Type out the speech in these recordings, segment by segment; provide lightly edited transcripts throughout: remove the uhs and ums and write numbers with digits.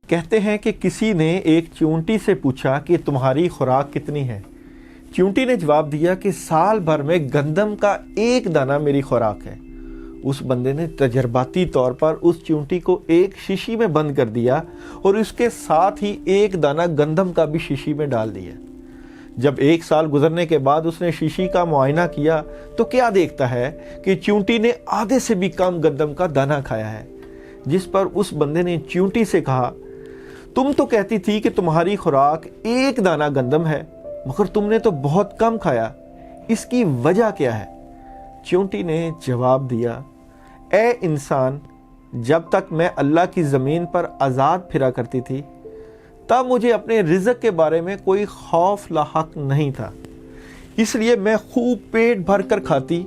کہتے ہیں کہ کسی نے ایک چیونٹی سے پوچھا کہ تمہاری خوراک کتنی ہے؟ چیونٹی نے جواب دیا کہ سال بھر میں گندم کا ایک دانہ میری خوراک ہے۔ اس بندے نے تجرباتی طور پر اس چیونٹی کو ایک شیشی میں بند کر دیا اور اس کے ساتھ ہی ایک دانہ گندم کا بھی شیشی میں ڈال دیا۔ جب ایک سال گزرنے کے بعد اس نے شیشی کا معائنہ کیا تو کیا دیکھتا ہے کہ چیونٹی نے آدھے سے بھی کم گندم کا دانہ کھایا ہے، جس پر اس بندے نے چیونٹی سے کہا، تم تو کہتی تھی کہ تمہاری خوراک ایک دانہ گندم ہے، مگر تم نے تو بہت کم کھایا، اس کی وجہ کیا ہے؟ چیونٹی نے جواب دیا، اے انسان، جب تک میں اللہ کی زمین پر آزاد پھرا کرتی تھی تب مجھے اپنے رزق کے بارے میں کوئی خوف لاحق نہیں تھا، اس لیے میں خوب پیٹ بھر کر کھاتی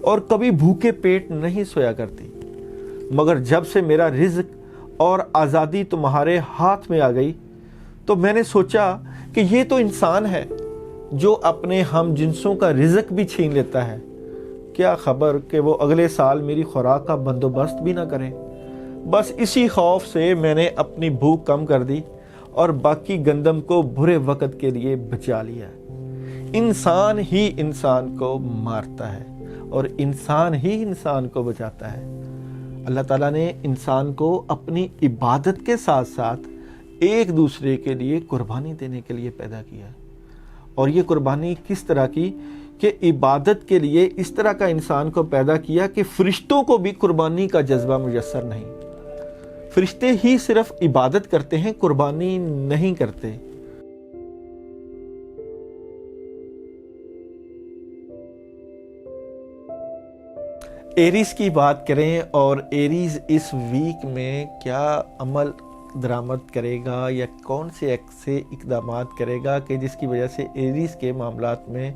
اور کبھی بھوکے پیٹ نہیں سویا کرتی۔ مگر جب سے میرا رزق اور آزادی تمہارے ہاتھ میں آ گئی تو میں نے سوچا کہ یہ تو انسان ہے جو اپنے ہم جنسوں کا رزق بھی چھین لیتا ہے، کیا خبر کہ وہ اگلے سال میری خوراک کا بندوبست بھی نہ کرے۔ بس اسی خوف سے میں نے اپنی بھوک کم کر دی اور باقی گندم کو برے وقت کے لیے بچا لیا۔ انسان ہی انسان کو مارتا ہے اور انسان ہی انسان کو بچاتا ہے۔ اللہ تعالیٰ نے انسان کو اپنی عبادت کے ساتھ ساتھ ایک دوسرے کے لیے قربانی دینے کے لیے پیدا کیا، اور یہ قربانی کس طرح کی کہ عبادت کے لیے اس طرح کا انسان کو پیدا کیا کہ فرشتوں کو بھی قربانی کا جذبہ میسر نہیں۔ فرشتے ہی صرف عبادت کرتے ہیں، قربانی نہیں کرتے۔ ایریز کی بات کریں، اور ایریز اس ویک میں کیا عمل درآمد کرے گا یا کون سے ایسے اقدامات کرے گا کہ جس کی وجہ سے ایریز کے معاملات میں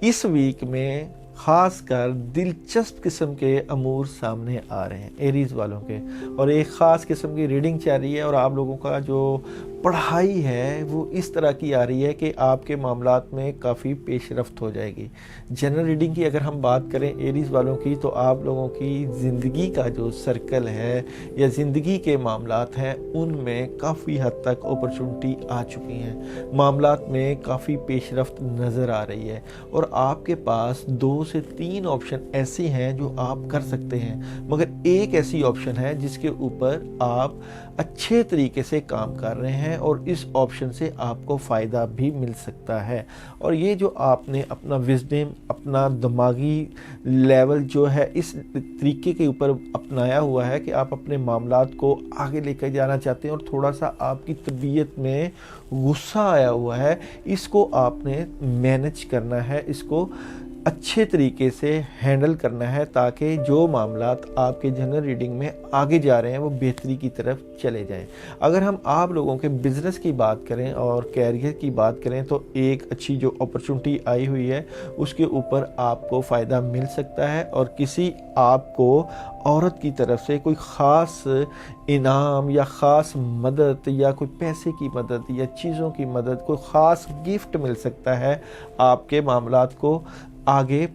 اس ویک میں خاص کر دلچسپ قسم کے امور سامنے آ رہے ہیں ایریز والوں کے، اور ایک خاص قسم کی ریڈنگ چل رہی ہے، اور آپ لوگوں کا جو پڑھائی ہے وہ اس طرح کی آ رہی ہے کہ آپ کے معاملات میں کافی پیش رفت ہو جائے گی۔ جنرل ریڈنگ کی اگر ہم بات کریں ایریز والوں کی، تو آپ لوگوں کی زندگی کا جو سرکل ہے یا زندگی کے معاملات ہیں ان میں کافی حد تک اپرچونٹی آ چکی ہیں، معاملات میں کافی پیش رفت نظر آ رہی ہے، اور آپ کے پاس 2 سے 3 آپشن ایسے ہیں جو آپ کر سکتے ہیں، مگر ایک ایسی آپشن ہے جس کے اوپر آپ اچھے طریقے سے کام کر رہے ہیں اور اس آپشن سے آپ کو فائدہ بھی مل سکتا ہے۔ اور یہ جو آپ نے اپنا وزڈم، اپنا دماغی لیول جو ہے اس طریقے کے اوپر اپنایا ہوا ہے کہ آپ اپنے معاملات کو آگے لے کر جانا چاہتے ہیں، اور تھوڑا سا آپ کی طبیعت میں غصہ آیا ہوا ہے، اس کو آپ نے مینج کرنا ہے، اس کو اچھے طریقے سے ہینڈل کرنا ہے تاکہ جو معاملات آپ کے جنرل ریڈنگ میں آگے جا رہے ہیں وہ بہتری کی طرف چلے جائیں۔ اگر ہم آپ لوگوں کے بزنس کی بات کریں اور کیریئر کی بات کریں تو ایک اچھی جو اپرچونٹی آئی ہوئی ہے اس کے اوپر آپ کو فائدہ مل سکتا ہے، اور کسی آپ کو عورت کی طرف سے کوئی خاص انعام یا خاص مدد یا کوئی پیسے کی مدد یا چیزوں کی مدد، کوئی خاص گفٹ مل سکتا ہے آپ کے معاملات کو آگے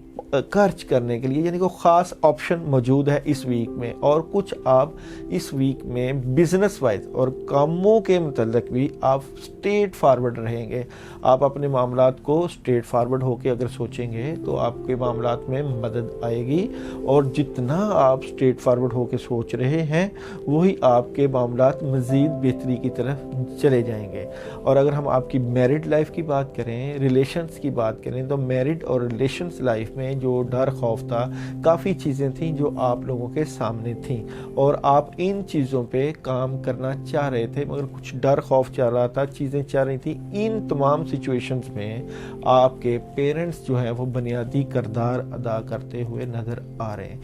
خرچ کرنے کے لیے، یعنی کوئی خاص آپشن موجود ہے اس ویک میں۔ اور کچھ آپ اس ویک میں بزنس وائز اور کاموں کے متعلق بھی آپ سٹریٹ فارورڈ رہیں گے، آپ اپنے معاملات کو سٹریٹ فارورڈ ہو کے اگر سوچیں گے تو آپ کے معاملات میں مدد آئے گی، اور جتنا آپ سٹریٹ فارورڈ ہو کے سوچ رہے ہیں وہی آپ کے معاملات مزید بہتری کی طرف چلے جائیں گے۔ اور اگر ہم آپ کی میرڈ لائف کی بات کریں، ریلیشنز کی بات کریں، تو میرڈ اور ریلیشنز لائف میں جو ڈر خوف تھا، کافی چیزیں تھیں جو آپ لوگوں کے سامنے تھیں، اور آپ ان چیزوں پہ کام کرنا چاہ رہے تھے، مگر کچھ ڈر خوف چل رہا تھا، چیزیں چل رہی تھیں۔ ان تمام سچویشنز میں آپ کے پیرنٹس جو ہیں وہ بنیادی کردار ادا کرتے ہوئے نظر آ رہے ہیں۔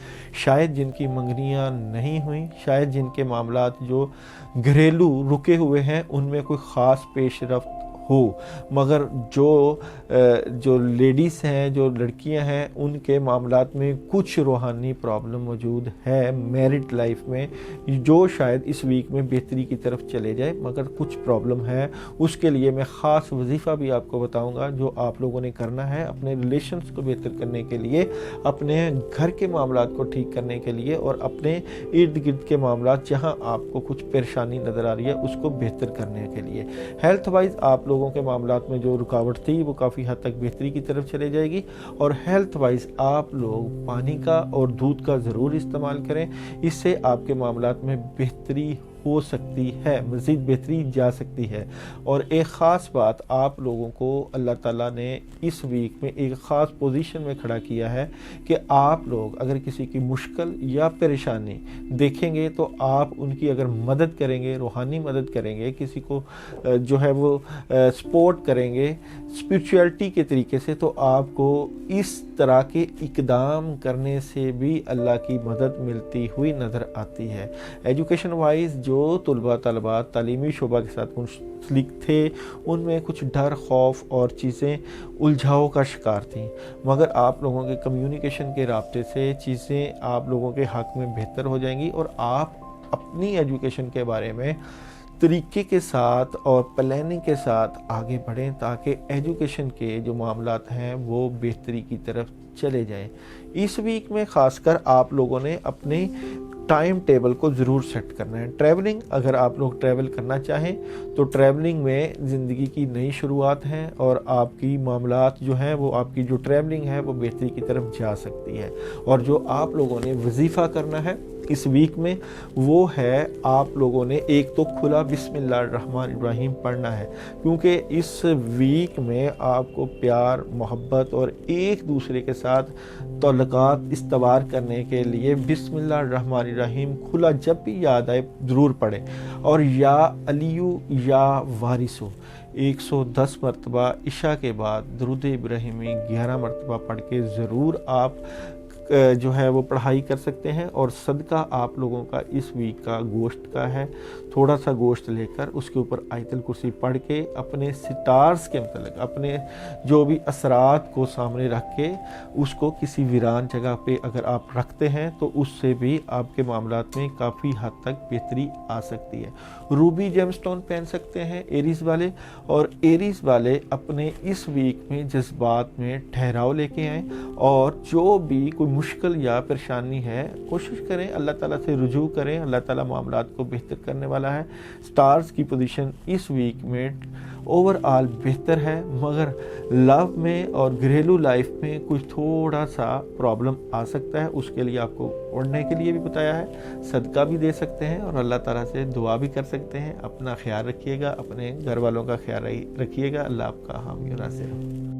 شاید جن کی منگنیاں نہیں ہوئیں، شاید جن کے معاملات جو گھریلو رکے ہوئے ہیں ان میں کوئی خاص پیش رفت हो, मगर जो लेडीज़ हैं, जो लड़कियां हैं, उनके मामलात में कुछ रूहानी प्रॉब्लम मौजूद है मैरिड लाइफ में, जो शायद इस वीक में बेहतरी की तरफ चले जाए, मगर कुछ प्रॉब्लम है। उसके लिए मैं ख़ास वजीफ़ा भी आपको बताऊंगा जो आप लोगों ने करना है अपने रिलेशंस को बेहतर करने के लिए, अपने घर के मामलात को ठीक करने के लिए, और अपने इर्द गिर्द के मामलात जहां आपको कुछ परेशानी नज़र आ रही है उसको बेहतर करने के लिए। हेल्थ वाइज आप लोगों के मामलात में जो रुकावट थी वो काफ़ी हद तक बेहतरी की तरफ चले जाएगी। और हेल्थ वाइज आप लोग पानी का और दूध का ज़रूर इस्तेमाल करें, इससे आपके मामलात में बेहतरी हो सकती है, मज़ीद बेहतरी जा सकती है। और एक ख़ास बात, आप लोगों को अल्लाह ताला ने इस वीक में एक ख़ास पोजीशन में खड़ा किया है कि आप लोग अगर किसी की मुश्किल या परेशानी देखेंगे तो आप उनकी अगर मदद करेंगे, रूहानी मदद करेंगे, किसी को जो है वो सपोर्ट करेंगे स्पिरिचुअलिटी के तरीके से, तो आपको इस तरह के इकदाम करने से भी अल्लाह की मदद मिलती हुई नज़र आती है। एजुकेशन वाइज जो तुलबा तलबात तालीमी शोबा के साथ मुंसलिक थे, उनमें कुछ डर, खौफ और चीज़ें उलझाव का शिकार थी, मगर आप लोगों के कम्युनिकेशन के राब्ते से चीज़ें आप लोगों के हक़ में बेहतर हो जाएंगी और आप अपनी एजुकेशन के बारे में तरीके के साथ और प्लानिंग के साथ आगे बढ़ें ताकि एजुकेशन के जो मामलात हैं वो बेहतरी की तरफ चले जाएं। इस वीक में ख़ासकर आप लोगों ने अपने टाइम टेबल को ज़रूर सेट करना है। ट्रैवलिंग, अगर आप लोग ट्रैवल करना चाहें तो ट्रैवलिंग में ज़िंदगी की नई शुरुआत है और आपकी मामलात जो हैं वो, आपकी जो ट्रैवलिंग है वो बेहतरी की तरफ जा सकती है। और जो आप लोगों ने वजीफ़ा करना है इस वीक में वो है, आप लोगों ने एक तो खुला बिस्मिल्लाहिर्रहमानिर्रहीम पढ़ना है, क्योंकि इस वीक में आपको प्यार, मोहब्बत और एक दूसरे के साथ तल्लुकात इस्तवार करने के लिए बिस्मिल्लाहिर्रहमानिर्रहीम खुला जब भी याद आए ज़रूर पढ़ें। और या अलियू या वारिसु 110 मरतबा इशा के बाद दरूद इब्राहिमी 11 मरतबा पढ़ के ज़रूर आप जो है वो पढ़ाई कर सकते हैं। और सदका आप लोगों का इस वीक का गोश्त का है, थोड़ा सा गोश्त लेकर उसके ऊपर आयतल कुर्सी पढ़ के अपने स्टार्स के मतलब अपने जो भी असरात को सामने रख के उसको किसी वीरान जगह पे अगर आप रखते हैं तो उससे भी आपके मामलात में काफ़ी हद तक बेहतरी आ सकती है। रूबी जेमस्टोन पहन सकते हैं एरीज वाले, और एरीज वाले अपने इस वीक में जज्बात में ठहराव लेके आएँ और जो भी कोई मुश्किल या परेशानी है कोशिश करें अल्लाह ताला से रुजू करें, अल्लाह ताला मामलात को बेहतर करने वाला है। स्टार्स की पोजीशन इस वीक में ओवरऑल बेहतर है, मगर लव में और घरेलू लाइफ में कुछ थोड़ा सा प्रॉब्लम आ सकता है। उसके लिए आपको पढ़ने के लिए भी बताया है, सदका भी दे सकते हैं और अल्लाह ताला से दुआ भी कर सकते हैं। अपना ख्याल रखिएगा, अपने घर वालों का ख्याल रखिएगा। अल्लाह आपका हामी और नासिर हो।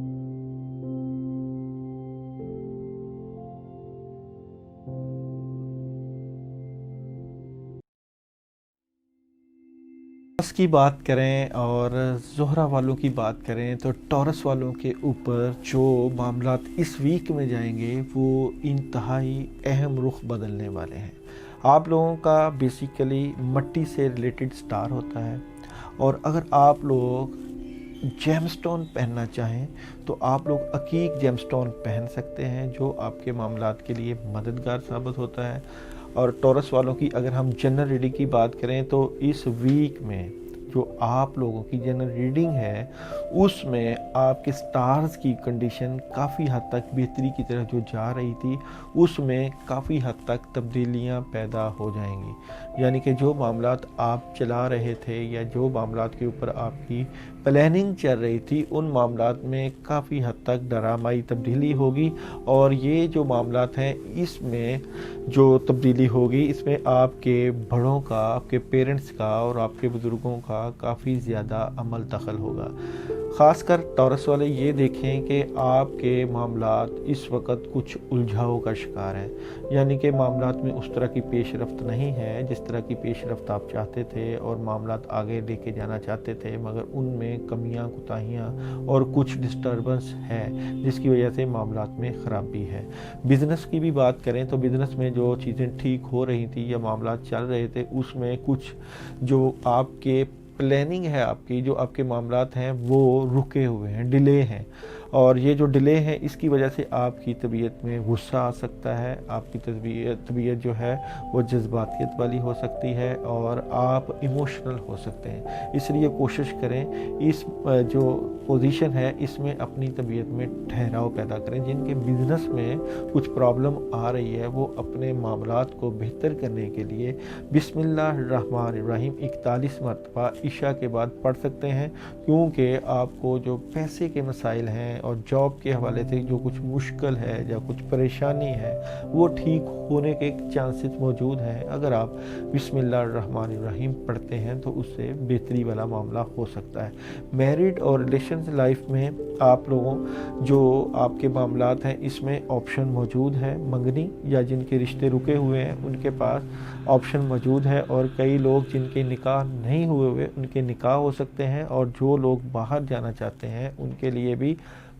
की बात करें और ज़ोहरा वालों की बात करें तो टॉरस वालों के ऊपर जो मामलात इस वीक में जाएंगे वो इंतहाई अहम रुख बदलने वाले हैं। आप लोगों का बेसिकली मट्टी से रिलेटेड स्टार होता है, और अगर आप लोग जेमस्टोन पहनना चाहें तो आप लोग अकीक जेमस्टोन पहन सकते हैं जो आपके मामलात के लिए मददगार साबित होता है। और टॉरस वालों की अगर हम जनरल रीडिंग की बात करें तो इस वीक में जो आप लोगों की जनरल रीडिंग है उसमें आपके स्टार्स की कंडीशन काफ़ी हद तक बेहतरी की तरफ जो जा रही थी उसमें काफ़ी हद तक तब्दीलियां पैदा हो जाएंगी। यानी कि जो मामलात आप चला रहे थे या जो मामलात के ऊपर आपकी प्लानिंग चल रही थी उन मामलात में काफ़ी हद तक डरामाई तब्दीली होगी। और ये जो मामलात हैं इसमें जो तब्दीली होगी इसमें आपके बड़ों का, आपके पेरेंट्स का और आपके बुज़ुर्गों का काफ़ी ज़्यादा अमल दखल होगा। ख़ास कर टॉरस वाले ये देखें कि आपके मामलात इस वक्त कुछ उलझाव का शिकार हैं, यानी कि मामलात में उस तरह की पेशरफ्त नहीं है जिस तरह की पेशरफ्त आप चाहते थे और मामलात आगे लेके जाना चाहते थे, मगर उनमें कमियां, कोताहियां और कुछ डिस्टर्बेंस है जिसकी वजह से मामलात में ख़राबी है। बिज़नेस की भी बात करें तो बिज़नेस में जो चीज़ें ठीक हो रही थी या मामलात चल रहे थे, उसमें कुछ जो आपके प्लानिंग है, आपकी जो आपके मामलात हैं वो रुके हुए हैं, डिले हैं, और ये जो डिले है इसकी वजह से आपकी तबीयत में गुस्सा आ सकता है, आपकी तबीयत जो है वो जज्बातियत वाली हो सकती है और आप इमोशनल हो सकते हैं। इसलिए कोशिश करें इस जो पोजीशन है इसमें अपनी तबीयत में ठहराव पैदा करें। जिनके बिज़नेस में कुछ प्रॉब्लम आ रही है वो अपने मामलात को बेहतर करने के लिए बिस्मिल्लाहिर्रहमानिर्रहीम 41 मरतबा इशा के बाद पढ़ सकते हैं, क्योंकि आपको जो पैसे के मसाइल हैं और जॉब के हवाले से जो कुछ मुश्किल है या कुछ परेशानी है वो ठीक होने के चांसेस मौजूद हैं। अगर आप बिस्मिल्लाहिर्रहमानिर्रहीम पढ़ते हैं तो उससे बेहतरी वाला मामला हो सकता है। मैरिड और रिलेशन लाइफ में आप लोगों जो आपके मामलात हैं इसमें ऑप्शन मौजूद है, मंगनी या जिनके रिश्ते रुके हुए हैं उनके पास ऑप्शन मौजूद है, और कई लोग जिनके निकाह नहीं हुए हुए उनके निकाह हो सकते हैं, और जो लोग बाहर जाना चाहते हैं उनके लिए भी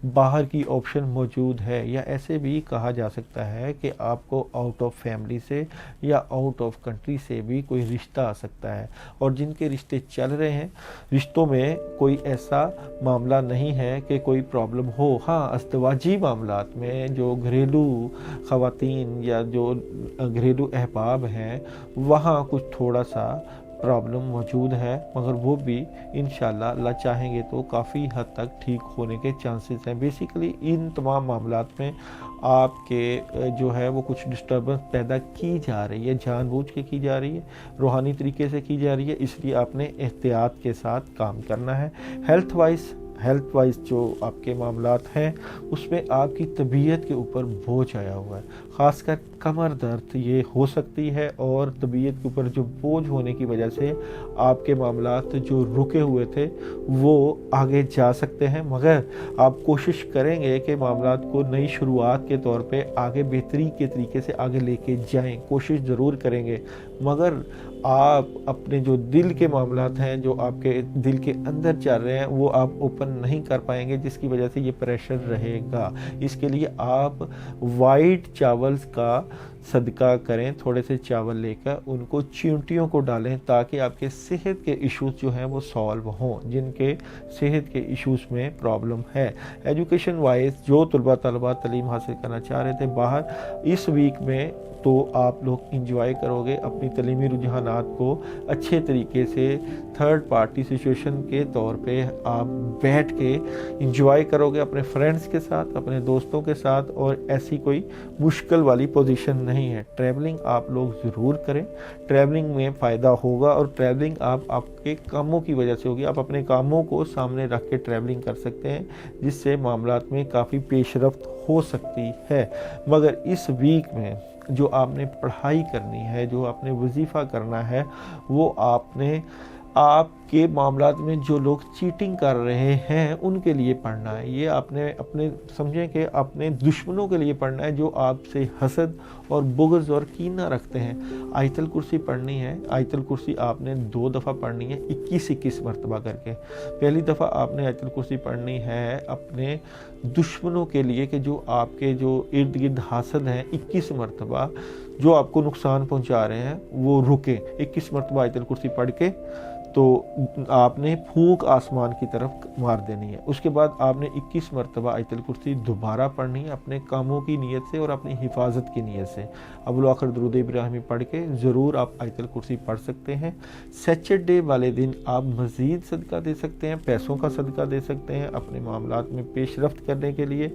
बाहर की ऑप्शन मौजूद है। या ऐसे भी कहा जा सकता है कि आपको आउट ऑफ फैमिली से या आउट ऑफ कंट्री से भी कोई रिश्ता आ सकता है, और जिनके रिश्ते चल रहे हैं रिश्तों में कोई ऐसा मामला नहीं है कि कोई प्रॉब्लम हो। हाँ, अस्तवाजी मामलात में जो घरेलू ख़वातीन या जो घरेलू अहबाब हैं वहाँ कुछ थोड़ा सा प्रॉब्लम मौजूद है, मगर वो भी इंशाल्लाह अल्लाह चाहेंगे तो काफ़ी हद तक ठीक होने के चांसेस हैं। बेसिकली इन तमाम मामलात में आपके जो है वो कुछ डिस्टर्बेंस पैदा की जा रही है, जानबूझ के की जा रही है, रूहानी तरीके से की जा रही है, इसलिए आपने एहतियात के साथ काम करना है। हेल्थ वाइज जो आपके मामलात हैं उसमें आपकी तबीयत के ऊपर बोझ आया हुआ है, ख़ासकर कमर दर्द ये हो सकती है, और तबीयत के ऊपर जो बोझ होने की वजह से आपके मामलात जो रुके हुए थे वो आगे जा सकते हैं। मगर आप कोशिश करेंगे कि मामलात को नई शुरुआत के तौर पे आगे बेहतरी के तरीके से आगे लेके जाएं, कोशिश ज़रूर करेंगे, मगर आप अपने जो दिल के मामलात हैं, जो आपके दिल के अंदर चल रहे हैं, वो आप ओपन नहीं कर पाएंगे, जिसकी वजह से ये प्रेशर रहेगा। इसके लिए आप वाइट चावल्स का सदका करें, थोड़े से चावल लेकर उनको चींटियों को डालें ताकि आपके सेहत के इश्यूज जो हैं वो सॉल्व हों, जिनके सेहत के इश्यूज में प्रॉब्लम है। एजुकेशन वाइज जो तलबा तालीम हासिल करना चाह रहे थे बाहर, इस वीक में तो आप लोग इंजॉय करोगे अपनी तलीमी रुझानात को अच्छे तरीके से। थर्ड पार्टी सिचुएशन के तौर पे आप बैठ के इंजॉय करोगे अपने फ्रेंड्स के साथ, अपने दोस्तों के साथ, और ऐसी कोई मुश्किल वाली पोजीशन नहीं है। ट्रैवलिंग आप लोग ज़रूर करें, ट्रैवलिंग में फ़ायदा होगा, और ट्रैवलिंग आपके कामों की वजह से होगी। आप अपने कामों को सामने रख के ट्रैवलिंग कर सकते हैं, जिससे मामलात में काफ़ी पेशरफ्त हो सकती है। मगर इस वीक में जो आपने पढ़ाई करनी है, जो आपने वजीफ़ा करना है, वो आपने आपके मामलात में जो लोग चीटिंग कर रहे हैं उनके लिए पढ़ना है। ये आपने अपने समझें कि अपने दुश्मनों के लिए पढ़ना है, जो आपसे हसद और बुग़्ज़ और कीना रखते हैं। आयतल कुर्सी पढ़नी है। आयतल कुर्सी आपने 2 दफ़ा पढ़नी है, 21-21 मरतबा करके। पहली दफ़ा आपने आयतल कुर्सी पढ़नी है अपने दुश्मनों के लिए कि जो आपके जो इर्द गिर्द हासद हैं, 21 मरतबा जो आपको नुकसान पहुंचा रहे हैं वो रुके। 21 मरतबा आयतल कुर्सी पढ़ के तो आपने फूंक आसमान की तरफ मार देनी है। उसके बाद आपने 21 मरतबा आयतल कुर्सी दोबारा पढ़नी है अपने कामों की नीयत से और अपनी हिफाजत की नीयत से। अबुल आखिर दुरूद इब्राहिमी पढ़ के ज़रूर आप आयतल कुर्सी पढ़ सकते हैं। सैटरडे वाले दिन आप मज़ीद सदका दे सकते हैं, पैसों का सदका दे सकते हैं अपने मामलात में पेशरफ्त करने के लिए,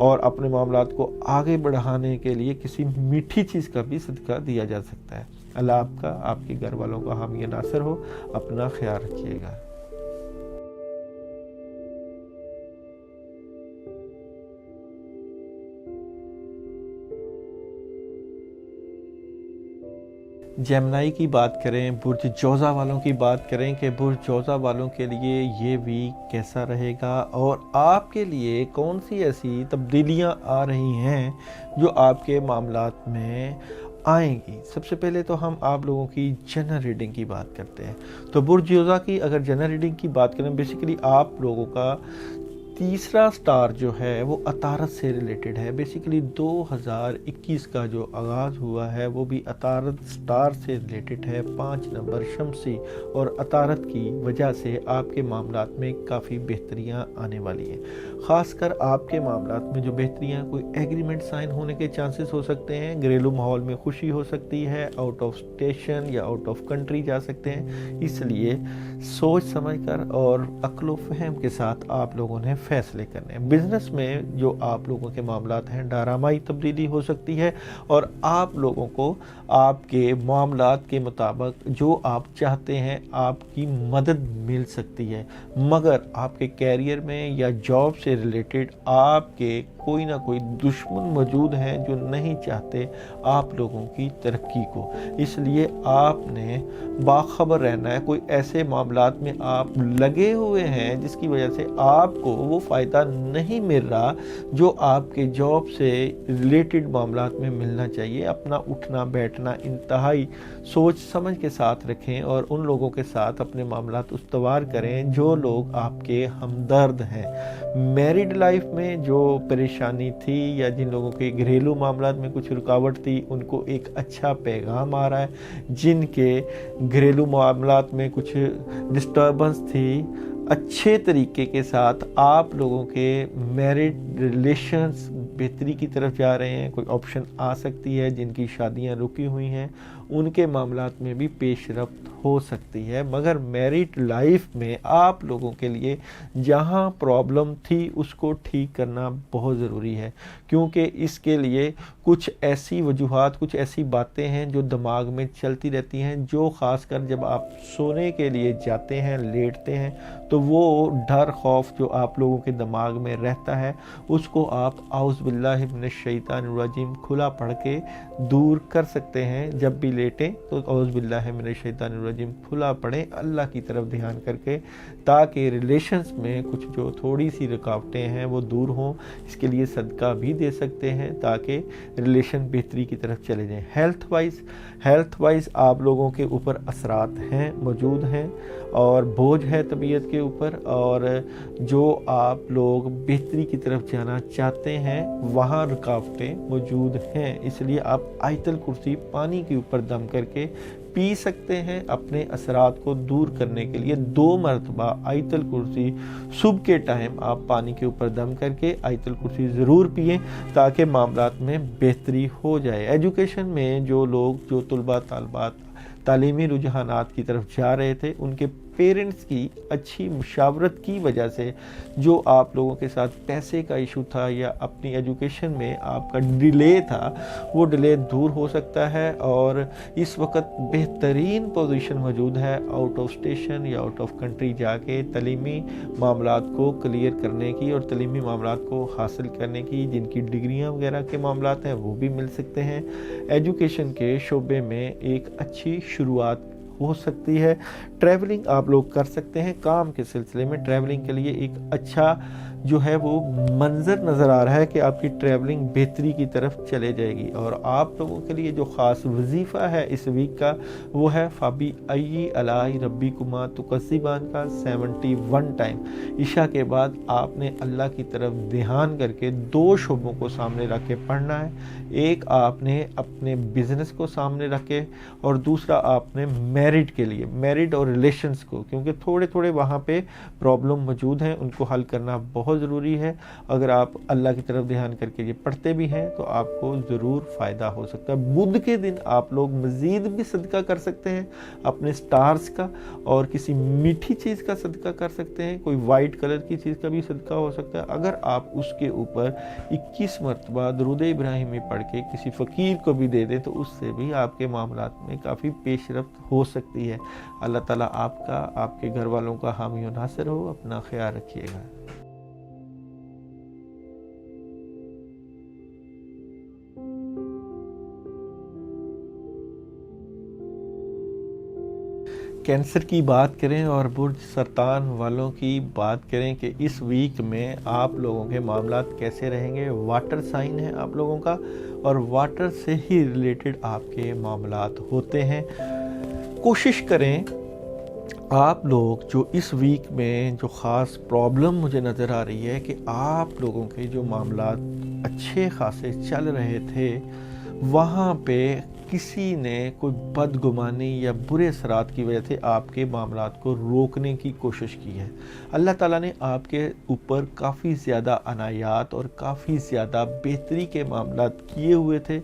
और अपने मामलात को आगे बढ़ाने के लिए किसी मीठी चीज़ का भी सदका दिया जा सकता है। अल्लाह आपका, आपके घर वालों का हामी नासर हो। अपना ख्याल रखिएगा। जेमिनी की बात करें, बुर्ज जोज़ा वालों की बात करें कि बुर्ज जोज़ा वालों के लिए ये वीक कैसा रहेगा और आपके लिए कौन सी ऐसी तब्दीलियां आ रही हैं जो आपके मामलात में आएंगी। सबसे पहले तो हम आप लोगों की जनरल रीडिंग की बात करते हैं। तो बुर्ज जोज़ा की अगर जनरल रीडिंग की बात करें, बेसिकली आप लोगों का तीसरा स्टार जो है वो अतारत से रिलेटेड है। बेसिकली 2021 का जो आगाज़ हुआ है वो भी अतारत स्टार से रिलेटेड है। 5 नंबर शमसी और अतारत की वजह से आपके मामलात में काफ़ी बेहतरियाँ आने वाली हैं। ख़ासकर आपके मामलात में जो बेहतरियाँ, कोई एग्रीमेंट साइन होने के चांसेस हो सकते हैं, घरेलू माहौल में खुशी हो सकती है, आउट ऑफ स्टेशन या आउट ऑफ कंट्री जा सकते हैं। इसलिए सोच समझकर और अक्ल फहम के साथ आप लोगों ने फैसले करने हैं। बिजनेस में जो आप लोगों के मामलात हैं, डरामाई तब्दीली हो सकती है और आप लोगों को आपके मामलात के मुताबिक जो आप चाहते हैं आपकी मदद मिल सकती है। मगर आपके कैरियर में या जॉब से रिलेटेड आपके कोई ना कोई दुश्मन मौजूद हैं जो नहीं चाहते आप लोगों की तरक्की को। इसलिए आपने बाखबर रहना है। कोई ऐसे मामलात में आप लगे हुए हैं जिसकी वजह से आपको वो फ़ायदा नहीं मिल रहा जो आपके जॉब से रिलेटेड मामलात में मिलना चाहिए। अपना उठना बैठना इंतहाई सोच समझ के साथ रखें और उन लोगों के साथ अपने मामलात उस्तवार करें जो लोग आपके हमदर्द हैं। मैरिड लाइफ में जो परेशानी थी या जिन लोगों के घरेलू मामलात में कुछ रुकावट थी, उनको एक अच्छा पैगाम आ रहा है। जिनके घरेलू मामलात में कुछ डिस्टर्बेंस थी, अच्छे तरीके के साथ आप लोगों के मैरिड रिलेशंस बेहतरी की तरफ जा रहे हैं। कोई ऑप्शन आ सकती है। जिनकी शादियां रुकी हुई हैं उनके मामलात में भी पेशरफ्त हो सकती है। मगर मैरिड लाइफ में आप लोगों के लिए जहां प्रॉब्लम थी उसको ठीक करना बहुत ज़रूरी है, क्योंकि इसके लिए कुछ ऐसी वजूहात, कुछ ऐसी बातें हैं जो दिमाग में चलती रहती हैं, जो ख़ासकर जब आप सोने के लिए जाते हैं, लेटते हैं, तो वो डर खौफ जो आप लोगों के दिमाग में रहता है उसको आप औज़ बिल्लाहि मिनश शैतानिर रजीम खुला पढ़ के दूर कर सकते हैं। जब भी लेटें तो औज़ बिल्लाहि मिनश शैतानिर रजीम खुला पढ़ें, अल्लाह की तरफ ध्यान करके, ताकि रिलेशंस में कुछ जो थोड़ी सी रुकावटें हैं वो दूर हों। इसके लिए सदका भी दे सकते हैं ताकि रिलेशन बेहतरी की तरफ चले जाएं। हेल्थ वाइज आप लोगों के ऊपर असरात हैं, मौजूद हैं और बोझ है तबीयत के ऊपर, और जो आप लोग बेहतरी की तरफ जाना चाहते हैं वहाँ रुकावटें मौजूद हैं। इसलिए आप आयतल कुर्सी पानी के ऊपर दम करके पी सकते हैं। अपने असरात को दूर करने के लिए 2 मरतबा आयतल कुर्सी सुबह के टाइम आप पानी के ऊपर दम करके आयतल कुर्सी ज़रूर पिएं ताकि मामलात में बेहतरी हो जाए। एजुकेशन में जो लोग, जो तुलबा तालबात तालीमी रुझानात की तरफ जा रहे थे, उनके पेरेंट्स की अच्छी मुशावरत की वजह से जो आप लोगों के साथ पैसे का इशू था या अपनी एजुकेशन में आपका डिले था, वो डिले दूर हो सकता है और इस वक्त बेहतरीन पोजीशन मौजूद है आउट ऑफ स्टेशन या आउट ऑफ कंट्री जाके तलीमी मामलात को क्लियर करने की और तलीमी मामलात को हासिल करने की। जिनकी डिग्रियां वगैरह के मामलात हैं वो भी मिल सकते हैं। एजुकेशन के शोबे में एक अच्छी शुरुआत हो सकती है। ट्रैवलिंग आप लोग कर सकते हैं। काम के सिलसिले में ट्रैवलिंग के लिए एक अच्छा जो है वो मंजर नज़र आ रहा है कि आपकी ट्रैवलिंग बेहतरी की तरफ चले जाएगी। और आप लोगों के लिए जो ख़ास वजीफ़ा है इस वीक का वो है फ़ाबी अय्यी अलाई रब्बी कुमा तुकसीबान का 71 टाइम। ईशा के बाद आपने अल्लाह की तरफ ध्यान करके 2 शोबों को सामने रख के पढ़ना है। एक आपने अपने बिजनेस को सामने रखे और दूसरा आपने मैरिड के लिए, मैरिड और रिलेशंस को, क्योंकि थोड़े थोड़े वहाँ पे प्रॉब्लम मौजूद हैं, उनको हल करना बहुत ज़रूरी है। अगर आप अल्लाह की तरफ ध्यान करके ये पढ़ते भी हैं तो आपको ज़रूर फ़ायदा हो सकता है। बुध के दिन आप लोग मज़ीद भी सदका कर सकते हैं अपने स्टार्स का, और किसी मीठी चीज़ का सदका कर सकते हैं। कोई वाइट कलर की चीज़ का भी सदका हो सकता है। अगर आप उसके ऊपर 21 मरतबा दुरूद इब्राहिमी पढ़ के किसी फ़कीर को भी दे दें तो उससे भी आपके मामलात में काफ़ी पेशरफ्त हो सकती है। अल्लाह ताला आपका, आपके घर वालों का हामी और नासिर हो। अपना ख्याल रखिएगा। कैंसर की बात करें और बुर्ज सरतान वालों की बात करें कि इस वीक में आप लोगों के मामलात कैसे रहेंगे। वाटर साइन है आप लोगों का और वाटर से ही रिलेटेड आपके मामलात होते हैं। कोशिश करें आप लोग जो इस वीक में जो ख़ास प्रॉब्लम मुझे नज़र आ रही है कि आप लोगों के जो मामलात अच्छे खासे चल रहे थे वहाँ पे किसी ने कोई बदगुमानी या बुरे असरात की वजह से आपके मामलात को रोकने की कोशिश की है। अल्लाह ताला ने आपके ऊपर काफ़ी ज़्यादा अनायात और काफ़ी ज़्यादा बेहतरी के मामलात किए हुए थे,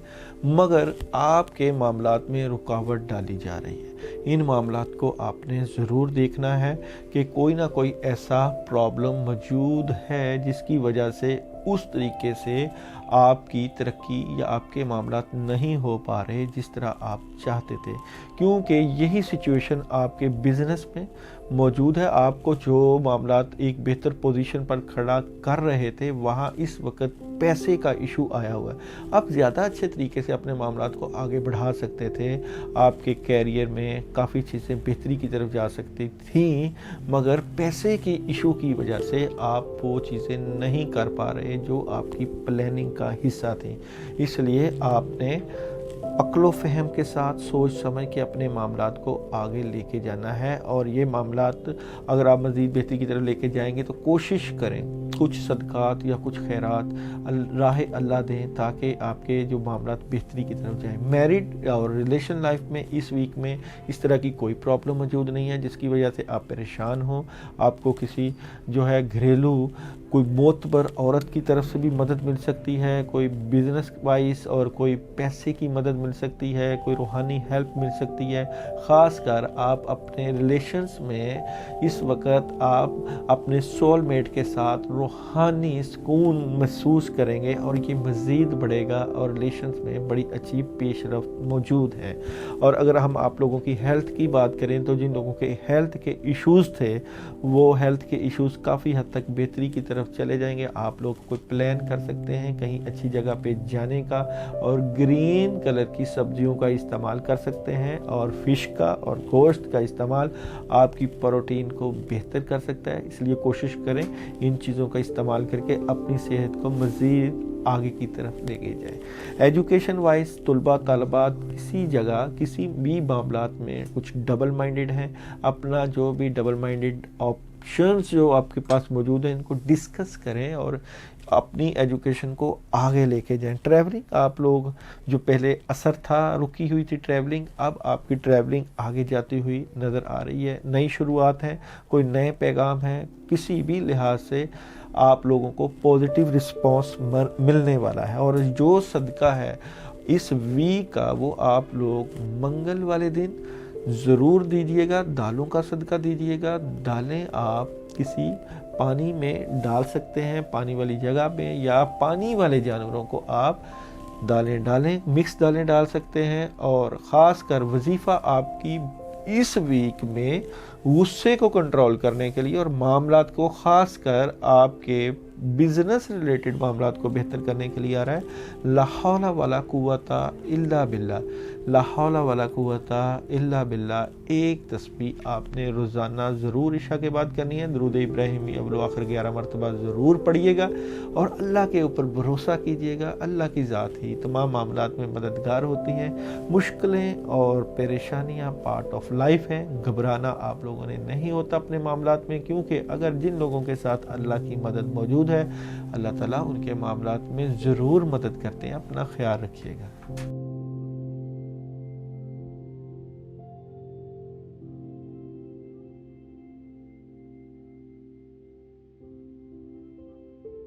मगर आपके मामलात में रुकावट डाली जा रही है। इन मामलात को आपने ज़रूर देखना है कि कोई ना कोई ऐसा प्रॉब्लम मौजूद है जिसकी वजह से उस तरीके से आपकी तरक्की या आपके मामलात नहीं हो पा रहे जिस तरह आप चाहते थे, क्योंकि यही सिचुएशन आपके बिज़नेस में मौजूद है। आपको जो मामलात एक बेहतर पोजीशन पर खड़ा कर रहे थे वहाँ इस वक्त पैसे का इशू आया हुआ है। आप ज़्यादा अच्छे तरीके से अपने मामलात को आगे बढ़ा सकते थे, आपके कैरियर में काफ़ी चीज़ें बेहतरी की तरफ जा सकती थी, मगर पैसे की इशू की वजह से आप वो चीज़ें नहीं कर पा रहे जो आपकी प्लानिंग का हिस्सा थी। इसलिए आपने अक्ल फ़हम के साथ सोच समझ के अपने मामलात को आगे लेके जाना है, और ये मामलात अगर आप मज़ीद बेहतरी की तरफ लेके जाएंगे तो कोशिश करें कुछ सदक़ात या कुछ खैरात राह अल्लाह दें ताकि आपके जो मामलात बेहतरी की तरफ जाएं। मैरिड और रिलेशन लाइफ में इस वीक में इस तरह की कोई प्रॉब्लम मौजूद नहीं है जिसकी वजह से आप परेशान हो। आपको किसी जो है घरेलू कोई मोतबर औरत की तरफ से भी मदद मिल सकती है, कोई बिजनेस वाइज और कोई पैसे की मदद मिल सकती है, कोई रूहानी हेल्प मिल सकती है। ख़ासकर आप अपने रिलेशंस में इस वक्त आप अपने सोलमेट के साथ रूहानी सुकून महसूस करेंगे और ये मज़ीद बढ़ेगा और रिलेशंस में बड़ी अच्छी पेशरफ्त मौजूद है। और अगर हम आप लोगों की हेल्थ की बात करें तो जिन लोगों के हेल्थ के इश्यूज़ थे वो हेल्थ के इश्यूज़ काफ़ी हद तक बेहतरी की तरफ चले जाएंगे। आप लोग कोई प्लान कर सकते हैं कहीं अच्छी जगह पे जाने का, और ग्रीन कलर की सब्जियों का इस्तेमाल कर सकते हैं, और फ़िश का और गोश्त का इस्तेमाल आपकी प्रोटीन को बेहतर कर सकता है। इसलिए कोशिश करें इन चीज़ों का इस्तेमाल करके अपनी सेहत को मज़ीद आगे की तरफ लेके जाए। एजुकेशन वाइज तुलबा तालबात किसी जगह किसी भी मामलात में कुछ डबल माइंडेड हैं, अपना जो भी डबल माइंडेड ऑप्शंस जो आपके पास मौजूद हैं इनको डिस्कस करें और अपनी एजुकेशन को आगे लेके जाएं। ट्रैवलिंग आप लोग जो पहले असर था रुकी हुई थी ट्रैवलिंग, अब आपकी ट्रैवलिंग आगे जाती हुई नज़र आ रही है। नई शुरुआत है, कोई नए पैगाम है, किसी भी लिहाज से आप लोगों को पॉजिटिव रिस्पांस मिलने वाला है। और जो सदका है इस वीक का वो आप लोग मंगल वाले दिन ज़रूर दीजिएगा, दालों का सदका दीजिएगा। दालें आप किसी पानी में डाल सकते हैं, पानी वाली जगह पे, या पानी वाले जानवरों को आप दालें डालें, मिक्स दालें डाल सकते हैं। और ख़ास कर वजीफ़ा आपकी इस वीक में गुस्से को कंट्रोल करने के लिए और मामलात को ख़ास कर आपके बिज़नेस रिलेटेड मामलात को बेहतर करने के लिए आ रहा है। ला हौला वला कुव्वता इल्ला बिल्लाह, ला हौला वला कुव्वता इल्ला बिल्लाह एक तस्बीह आपने रोज़ाना ज़रूर इशा के बाद करनी है। दरूद इब्राहिमी अव्वल आखिर 11 मरतबा ज़रूर पढ़िएगा और अल्लाह के ऊपर भरोसा कीजिएगा। अल्लाह की ज़ात ही तमाम मामलात में मददगार होती हैं। मुश्किलें और परेशानियाँ पार्ट ऑफ लाइफ हैं, घबराना आप लोगों ने नहीं होता अपने मामलात में, क्योंकि अगर जिन लोगों के साथ अल्लाह की मदद मौजूद है अल्लाह ताला उनके मामलात में ज़रूर मदद करते हैं। अपना ख्याल रखिएगा।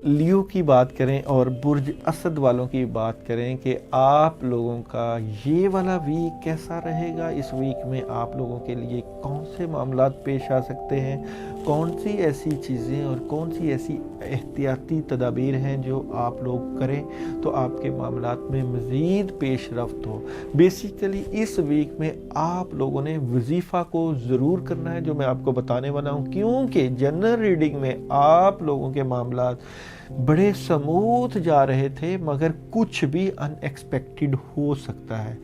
लियो की बात करें और बुर्ज असद वालों की बात करें कि आप लोगों का ये वाला वीक कैसा रहेगा। इस वीक में आप लोगों के लिए कौन से मामलात पेश आ सकते हैं, कौन सी ऐसी चीज़ें और कौन सी ऐसी एहतियाती तदाबीर हैं जो आप लोग करें तो आपके मामलात में मज़ीद पेश रफ्त हो। बेसिकली इस वीक में आप लोगों ने वजीफ़ा को ज़रूर करना है जो मैं आपको बताने वाला हूँ, क्योंकि जनरल रीडिंग में आप लोगों के मामलात बड़े स्मूथ जा रहे थे मगर कुछ भी अनएक्सपेक्टेड हो सकता है।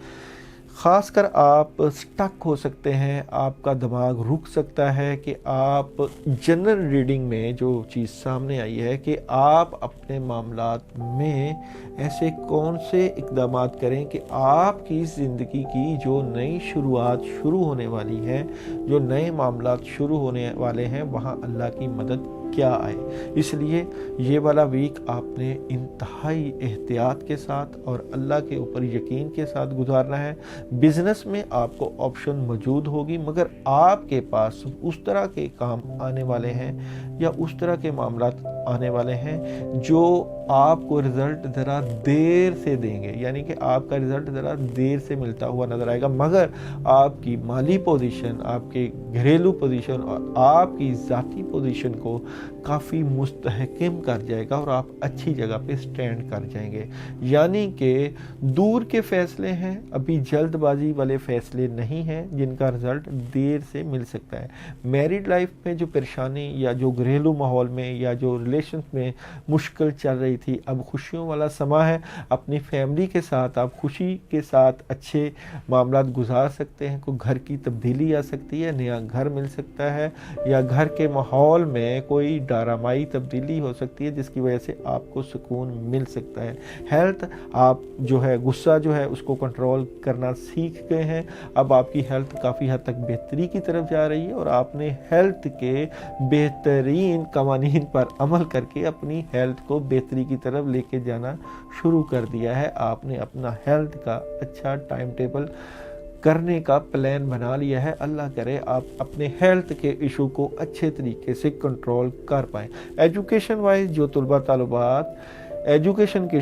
ख़ास कर आप स्टक हो सकते हैं, आपका दिमाग रुक सकता है कि आप जनरल रीडिंग में जो चीज़ सामने आई है कि आप अपने मामलात में ऐसे कौन से इक़दामात करें कि आपकी ज़िंदगी की जो नई शुरुआत शुरू होने वाली है, जो नए मामलात शुरू होने वाले हैं, वहाँ अल्लाह की मदद क्या आए। इसलिए ये वाला वीक आपने इंतहाई एहतियात के साथ और अल्लाह के ऊपर यकीन के साथ गुजारना है। बिज़नेस में आपको ऑप्शन मौजूद होगी, मगर आपके पास उस तरह के काम आने वाले हैं या उस तरह के मामलात आने वाले हैं जो आपको रिज़ल्ट ज़रा देर से देंगे, यानी कि आपका रिज़ल्ट ज़रा देर से मिलता हुआ नज़र आएगा, मगर आपकी माली पोजीशन, आपके घरेलू पोजीशन और आपकी ज़ाती पोजीशन को काफ़ी मुस्तहकम कर जाएगा और आप अच्छी जगह पे स्टैंड कर जाएंगे। यानी कि दूर के फ़ैसले हैं, अभी जल्दबाजी वाले फ़ैसले नहीं हैं जिनका रिज़ल्ट देर से मिल सकता है। मैरिड लाइफ में जो परेशानी या जो घरेलू माहौल में या जो रिलेशन में मुश्किल चल रही थी, अब खुशियों वाला समा है। अपनी फैमिली के साथ आप खुशी के साथ अच्छे मामलात गुजार सकते हैं। कोई घर की तब्दीली आ सकती है, नया घर मिल सकता है या घर के माहौल में कोई डरामाई तब्दीली हो सकती है जिसकी वजह से आपको सुकून मिल सकता है। हेल्थ, आप जो है गुस्सा जो है उसको कंट्रोल करना सीख गए हैं। अब आपकी हेल्थ काफ़ी हद तक बेहतरी की तरफ जा रही है और आपने हेल्थ के बेहतरीन कवानीन पर अमल करके अपनी हेल्थ को बेहतरी की तरफ लेके जाना शुरू कर दिया है। आपने अपना हेल्थ का अच्छा टाइम टेबल करने का प्लान बना लिया है। अल्लाह करे आप अपने हेल्थ के इशू को अच्छे तरीके से कंट्रोल कर पाएँ। एजुकेशन वाइज जो तलबा तालिबात एजुकेशन के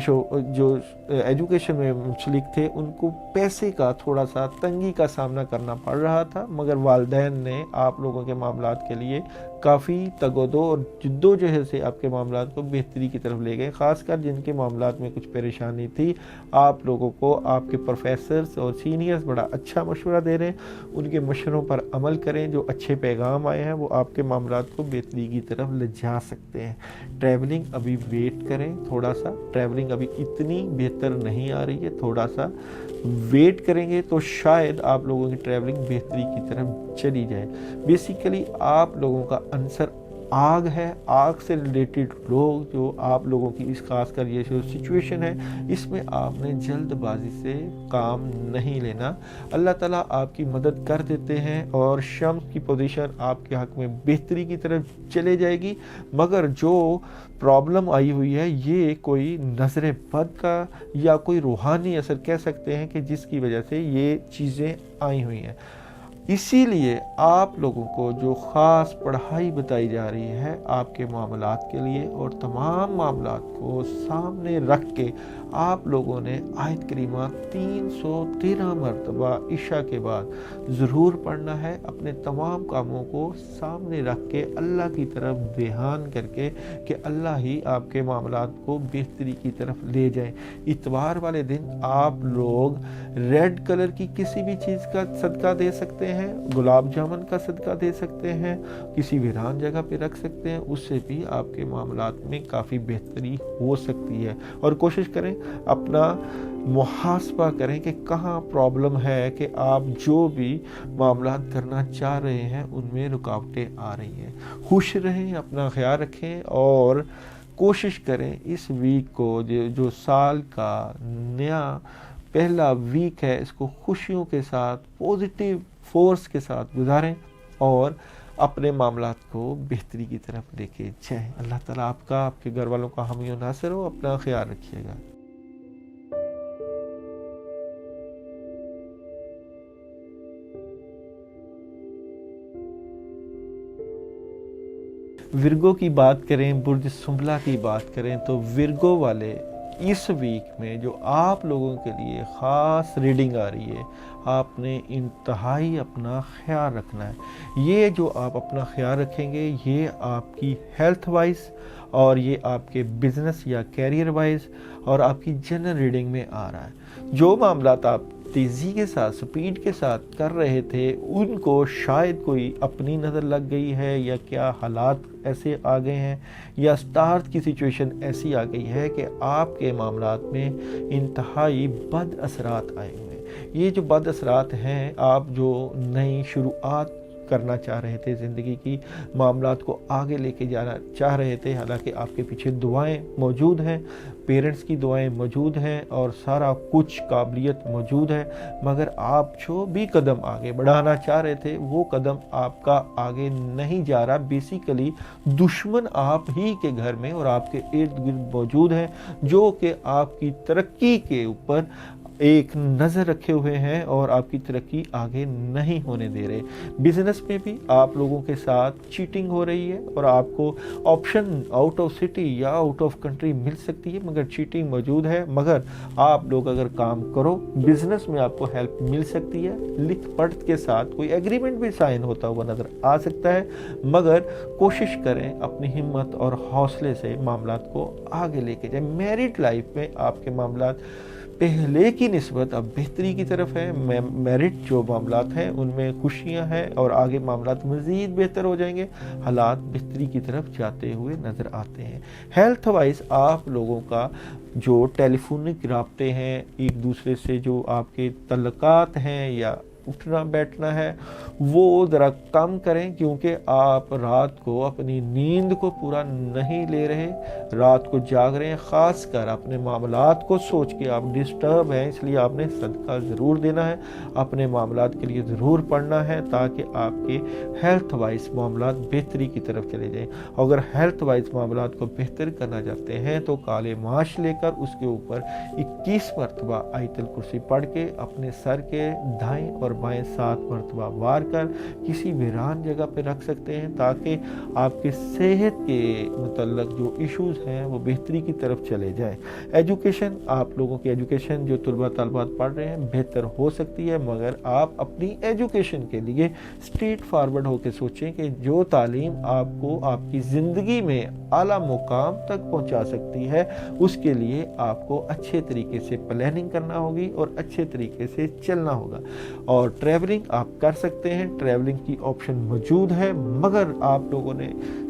जो एजुकेशन में मुंसलिक थे, उनको पैसे का थोड़ा सा तंगी का सामना करना पड़ रहा था, मगर वालिदैन ने आप लोगों के मामलात के लिए काफ़ी तगोदो और जिद्दोजहद से आपके मामलात को बेहतरी की तरफ ले गए। ख़ासकर जिनके मामलात में कुछ परेशानी थी, आप लोगों को आपके प्रोफेसर्स और सीनियर्स बड़ा अच्छा मशवरा दे रहे हैं। उनके मशवरों पर अमल करें, जो अच्छे पैगाम आए हैं वो आपके मामलात को बेहतरी की तरफ ले जा सकते हैं। ट्रैवलिंग अभी वेट करें, थोड़ा सा ट्रैवलिंग अभी इतनी बेहतर नहीं आ रही है, थोड़ा सा वेट करेंगे तो शायद आप लोगों की ट्रैवलिंग बेहतरी की तरफ चली जाए। बेसिकली आप लोगों का आंसर आग है। आग से रिलेटेड लोग जो आप लोगों की इस खास कर ये जो सिचुएशन है, इसमें आपने जल्दबाजी से काम नहीं लेना। अल्लाह ताला आपकी मदद कर देते हैं और शम्स की पोजीशन आपके हक में बेहतरी की तरफ चले जाएगी। मगर जो प्रॉब्लम आई हुई है ये कोई नज़र बद का या कोई रूहानी असर कह सकते हैं कि जिसकी वजह से ये चीज़ें आई हुई हैं। इसीलिए आप लोगों को जो ख़ास पढ़ाई बताई जा रही है आपके मामलात के लिए, और तमाम मामलात को सामने रख के आप लोगों ने आयत करीमा 313 मरतबा इशा के बाद ज़रूर पढ़ना है। अपने तमाम कामों को सामने रख के अल्लाह की तरफ ध्यान करके कि अल्लाह ही आपके मामलात को बेहतरी की तरफ ले जाए। इतवार वाले दिन आप लोग रेड कलर की किसी भी चीज़ का सदका दे सकते हैं, गुलाब जामुन का सदका दे सकते हैं, किसी वीरान जगह पे रख सकते हैं, उससे भी आपके मामलात में काफ़ी बेहतरी हो सकती है। और कोशिश करें अपना मुहासबा करें कि कहाँ प्रॉब्लम है कि आप जो भी मामलात करना चाह रहे हैं उनमें रुकावटें आ रही हैं। खुश रहें, अपना ख्याल रखें और कोशिश करें इस वीक को जो साल का नया पहला वीक है इसको खुशियों के साथ, पॉजिटिव फोर्स के साथ गुजारें और अपने मामलात को बेहतरी की तरफ लेके जाएं। अल्लाह ताला आपका, आपके घर वालों का हामी और नासिर हो। अपना ख्याल रखिएगा। विर्गो की बात करें, बुर्ज सुंबला की बात करें तो विर्गो वाले इस वीक में जो आप लोगों के लिए ख़ास रीडिंग आ रही है, आपने इंतहाई अपना ख्याल रखना है। ये जो आप अपना ख्याल रखेंगे ये आपकी हेल्थ वाइज और ये आपके बिजनेस या कैरियर वाइज और आपकी जनरल रीडिंग में आ रहा है। जो मामलात आप तेज़ी के साथ, स्पीड के साथ कर रहे थे उनको शायद कोई अपनी नज़र लग गई है या क्या हालात ऐसे आ गए हैं या स्टार्स की सिचुएशन ऐसी आ गई है कि आपके मामलात में इंतहाई बद असरात आए हुए हैं। یہ جو بد اثرات ہیں، آپ جو نئی شروعات کرنا چاہ رہے تھے زندگی کی، معاملات کو آگے لے کے جانا چاہ رہے تھے، حالانکہ آپ کے پیچھے دعائیں موجود ہیں، پیرنٹس کی دعائیں موجود ہیں اور سارا کچھ قابلیت موجود ہے، مگر آپ جو بھی قدم آگے بڑھانا چاہ رہے تھے وہ قدم آپ کا آگے نہیں جا رہا۔ بیسیکلی دشمن آپ ہی کے گھر میں اور آپ کے ارد گرد موجود ہیں، جو کہ آپ کی ترقی کے اوپر ایک نظر رکھے ہوئے ہیں اور آپ کی ترقی آگے نہیں ہونے دے رہے۔ بزنس میں بھی آپ لوگوں کے ساتھ چیٹنگ ہو رہی ہے اور آپ کو آپشن آؤٹ آف سٹی یا آؤٹ آف کنٹری مل سکتی ہے، مگر چیٹنگ موجود ہے۔ مگر آپ لوگ اگر کام کرو، بزنس میں آپ کو ہیلپ مل سکتی ہے، لکھ پڑھ کے ساتھ کوئی ایگریمنٹ بھی سائن ہوتا ہوا نظر آ سکتا ہے، مگر کوشش کریں اپنی ہمت اور حوصلے سے معاملات کو آگے لے کے جائیں۔ میرڈ لائف میں آپ کے معاملات پہلے کی نسبت اب بہتری کی طرف ہے۔ میرٹ جو معاملات ہیں ان میں خوشیاں ہیں اور آگے معاملات مزید بہتر ہو جائیں گے، حالات بہتری کی طرف جاتے ہوئے نظر آتے ہیں۔ ہیلتھ وائز آپ لوگوں کا جو ٹیلی فونک رابطے ہیں، ایک دوسرے سے جو آپ کے تعلقات ہیں یا اٹھنا بیٹھنا ہے، وہ ذرا کم کریں، کیونکہ آپ رات کو اپنی نیند کو پورا نہیں لے رہے، رات کو جاگ رہے ہیں، خاص کر اپنے معاملات کو سوچ کے آپ ڈسٹرب ہیں، اس لیے آپ نے صدقہ ضرور دینا ہے، اپنے معاملات کے لیے ضرور پڑھنا ہے، تاکہ آپ کے ہیلتھ وائز معاملات بہتری کی طرف چلے جائیں۔ اگر ہیلتھ وائز معاملات کو بہتر کرنا چاہتے ہیں تو کالے ماش لے کر اس کے اوپر 21 مرتبہ آیت الکرسی پڑھ کے اپنے سر کے دائیں اور بائیں 7 مرتبہ وار کر کسی ویران جگہ پہ رکھ سکتے ہیں، تاکہ آپ کے صحت کے متعلق جو ایشوز ہیں وہ بہتری کی طرف چلے جائیں۔ ایجوکیشن، آپ لوگوں کی ایجوکیشن جو طلبہ طالبات پڑھ رہے ہیں بہتر ہو سکتی ہے، مگر آپ اپنی ایجوکیشن کے لیے اسٹریٹ فارورڈ ہو کے سوچیں کہ جو تعلیم آپ کو آپ کی زندگی میں اعلیٰ مقام تک پہنچا سکتی ہے، اس کے لیے آپ کو اچھے طریقے سے پلاننگ کرنا ہوگی اور اچھے طریقے سے چلنا ہوگا۔ اور ٹریولنگ آپ کر سکتے ہیں، ٹریولنگ کی آپشن موجود ہے، مگر آپ لوگوں نے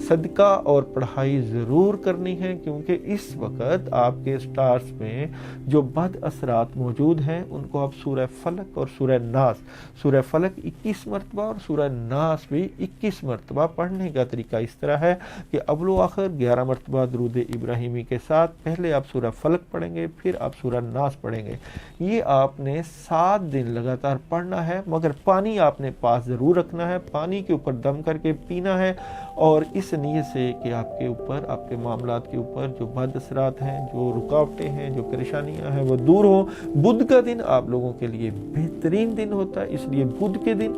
صدقہ اور پڑھائی ضرور کرنی ہے، کیونکہ اس وقت آپ کے سٹارز میں جو بد اثرات موجود ہیں ان کو آپ سورہ فلق اور سورہ ناس، سورہ فلق 21 مرتبہ اور سورہ ناس بھی 21 مرتبہ پڑھنے کا طریقہ اس طرح ہے کہ اول و آخر 11 مرتبہ درود ابراہیمی کے ساتھ پہلے آپ سورہ فلق پڑھیں گے، پھر آپ سورہ ناس پڑھیں گے۔ یہ آپ نے 7 دن لگاتار پڑھنا ہے، مگر پانی آپ نے پاس ضرور رکھنا ہے، پانی کے اوپر دم کر کے پینا ہے، اور اس نیت سے کہ آپ کے اوپر، آپ کے معاملات کے اوپر جو بد اثرات ہیں، جو رکاوٹیں ہیں، جو پریشانیاں ہیں وہ دور ہوں۔ بدھ کا دن آپ لوگوں کے لیے بہترین دن ہوتا ہے، اس لیے بدھ کے دن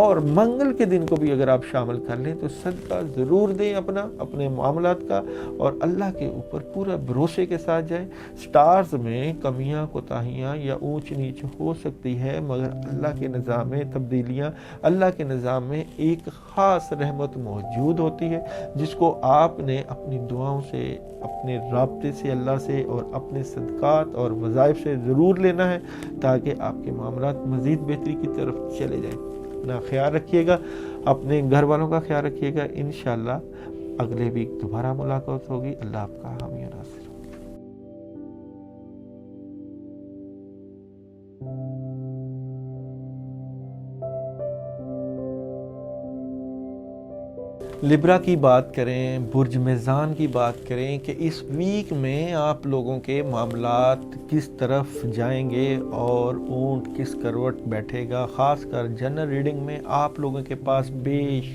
اور منگل کے دن کو بھی اگر آپ شامل کر لیں تو صدقہ ضرور دیں اپنے معاملات کا، اور اللہ کے اوپر پورا بھروسے کے ساتھ جائیں۔ سٹارز میں کمیاں کوتاہیاں یا اونچ نیچ ہو سکتی ہے، مگر اللہ کے نظام میں تبدیلیاں، اللہ کے نظام میں ایک خاص رحمت موجود ہوتی ہے، جس کو آپ نے اپنی دعاؤں سے، اپنے رابطے سے اللہ سے اور اپنے صدقات اور وظائف سے ضرور لینا ہے، تاکہ آپ کے معاملات مزید بہتری کی طرف چلے جائیں۔ اپنا خیال رکھیے گا، اپنے گھر والوں کا خیال رکھیے گا، انشاءاللہ اگلے ویک دوبارہ ملاقات ہوگی۔ اللہ آپ کا حامی و ناصر۔ لبرا کی بات کریں، برج میزان کی بات کریں کہ اس ویک میں آپ لوگوں کے معاملات کس طرف جائیں گے اور اونٹ کس کروٹ بیٹھے گا۔ خاص کر جنرل ریڈنگ میں آپ لوگوں کے پاس بیش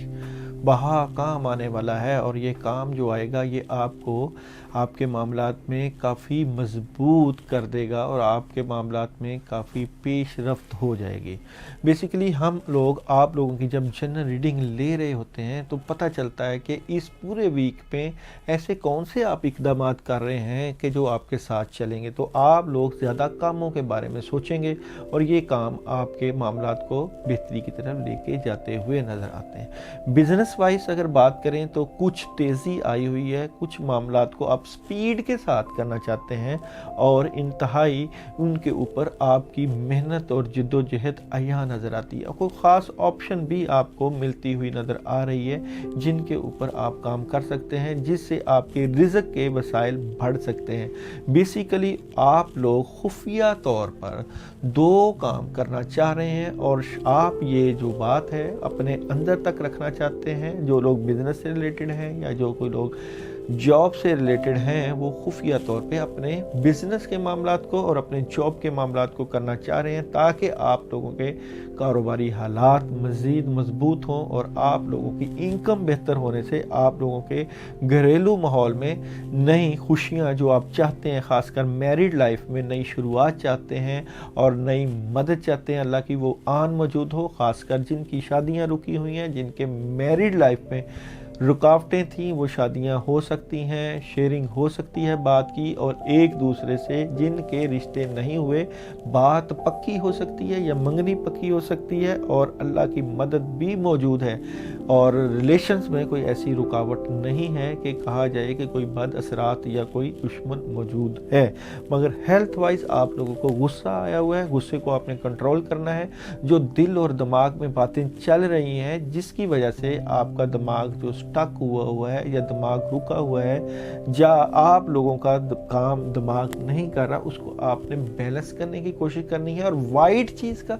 بہا کام آنے والا ہے، اور یہ کام جو آئے گا یہ آپ کو آپ کے معاملات میں کافی مضبوط کر دے گا اور آپ کے معاملات میں کافی پیش رفت ہو جائے گی۔ بیسیکلی ہم لوگ، آپ لوگوں کی جب جنرل ریڈنگ لے رہے ہوتے ہیں تو پتہ چلتا ہے کہ اس پورے ویک میں ایسے کون سے آپ اقدامات کر رہے ہیں کہ جو آپ کے ساتھ چلیں گے، تو آپ لوگ زیادہ کاموں کے بارے میں سوچیں گے اور یہ کام آپ کے معاملات کو بہتری کی طرف لے کے جاتے ہوئے نظر آتے ہیں۔ بزنس बिजनेस वाइज अगर बात करें तो कुछ तेज़ी आई हुई है, कुछ मामलात को आप स्पीड के साथ करना चाहते हैं और इंतहाई उनके ऊपर आपकी मेहनत और जिद्दोजहद अय्याह नज़र आती है। कोई ख़ास ऑप्शन भी आपको मिलती हुई नज़र आ रही है जिनके ऊपर आप काम कर सकते हैं, जिससे आपके रिज़्क के वसाइल बढ़ सकते हैं। बेसिकली आप लोग खुफिया तौर पर 2 काम करना चाह रहे हैं और आप ये जो बात है अपने अंदर तक रखना चाहते हैं। जो लोग बिजनेस से रिलेटेड हैं या जो कोई लोग जॉब से रिलेटेड हैं, वो खुफिया तौर पे अपने बिजनेस के मामलात को और अपने जॉब के मामलात को करना चाह रहे हैं, ताकि आप लोगों के कारोबारी हालात मज़ीद मजबूत हों और आप लोगों की इनकम बेहतर होने से आप लोगों के घरेलू माहौल में नई खुशियां जो आप चाहते हैं, ख़ासकर मैरिड लाइफ में नई शुरुआत चाहते हैं और नई मदद चाहते हैं, अल्लाह की वो आन मौजूद हो। ख़ासकर जिनकी शादियां रुकी हुई हैं, जिनके मैरिड लाइफ में रुकावटें थी, वो शादियां हो सकती हैं, शेयरिंग हो सकती है बात की, और एक दूसरे से जिनके रिश्ते नहीं हुए बात पक्की हो सकती है या मंगनी पक्की हो सकती है और अल्लाह की मदद भी मौजूद है और रिलेशंस में कोई ऐसी रुकावट नहीं है कि कहा जाए कि कोई बद असरात या कोई दुश्मन मौजूद है। मगर हेल्थ वाइज आप लोगों को गुस्सा आया हुआ है, गुस्से को आपने कंट्रोल करना है। जो दिल और दिमाग में बातें चल रही हैं जिसकी वजह से आपका दिमाग जो स्टक हुआ है या दिमाग रुका हुआ है, या आप लोगों का काम दिमाग नहीं कर रहा, उसको आपने बैलेंस करने की कोशिश करनी है। और वाइट चीज़ का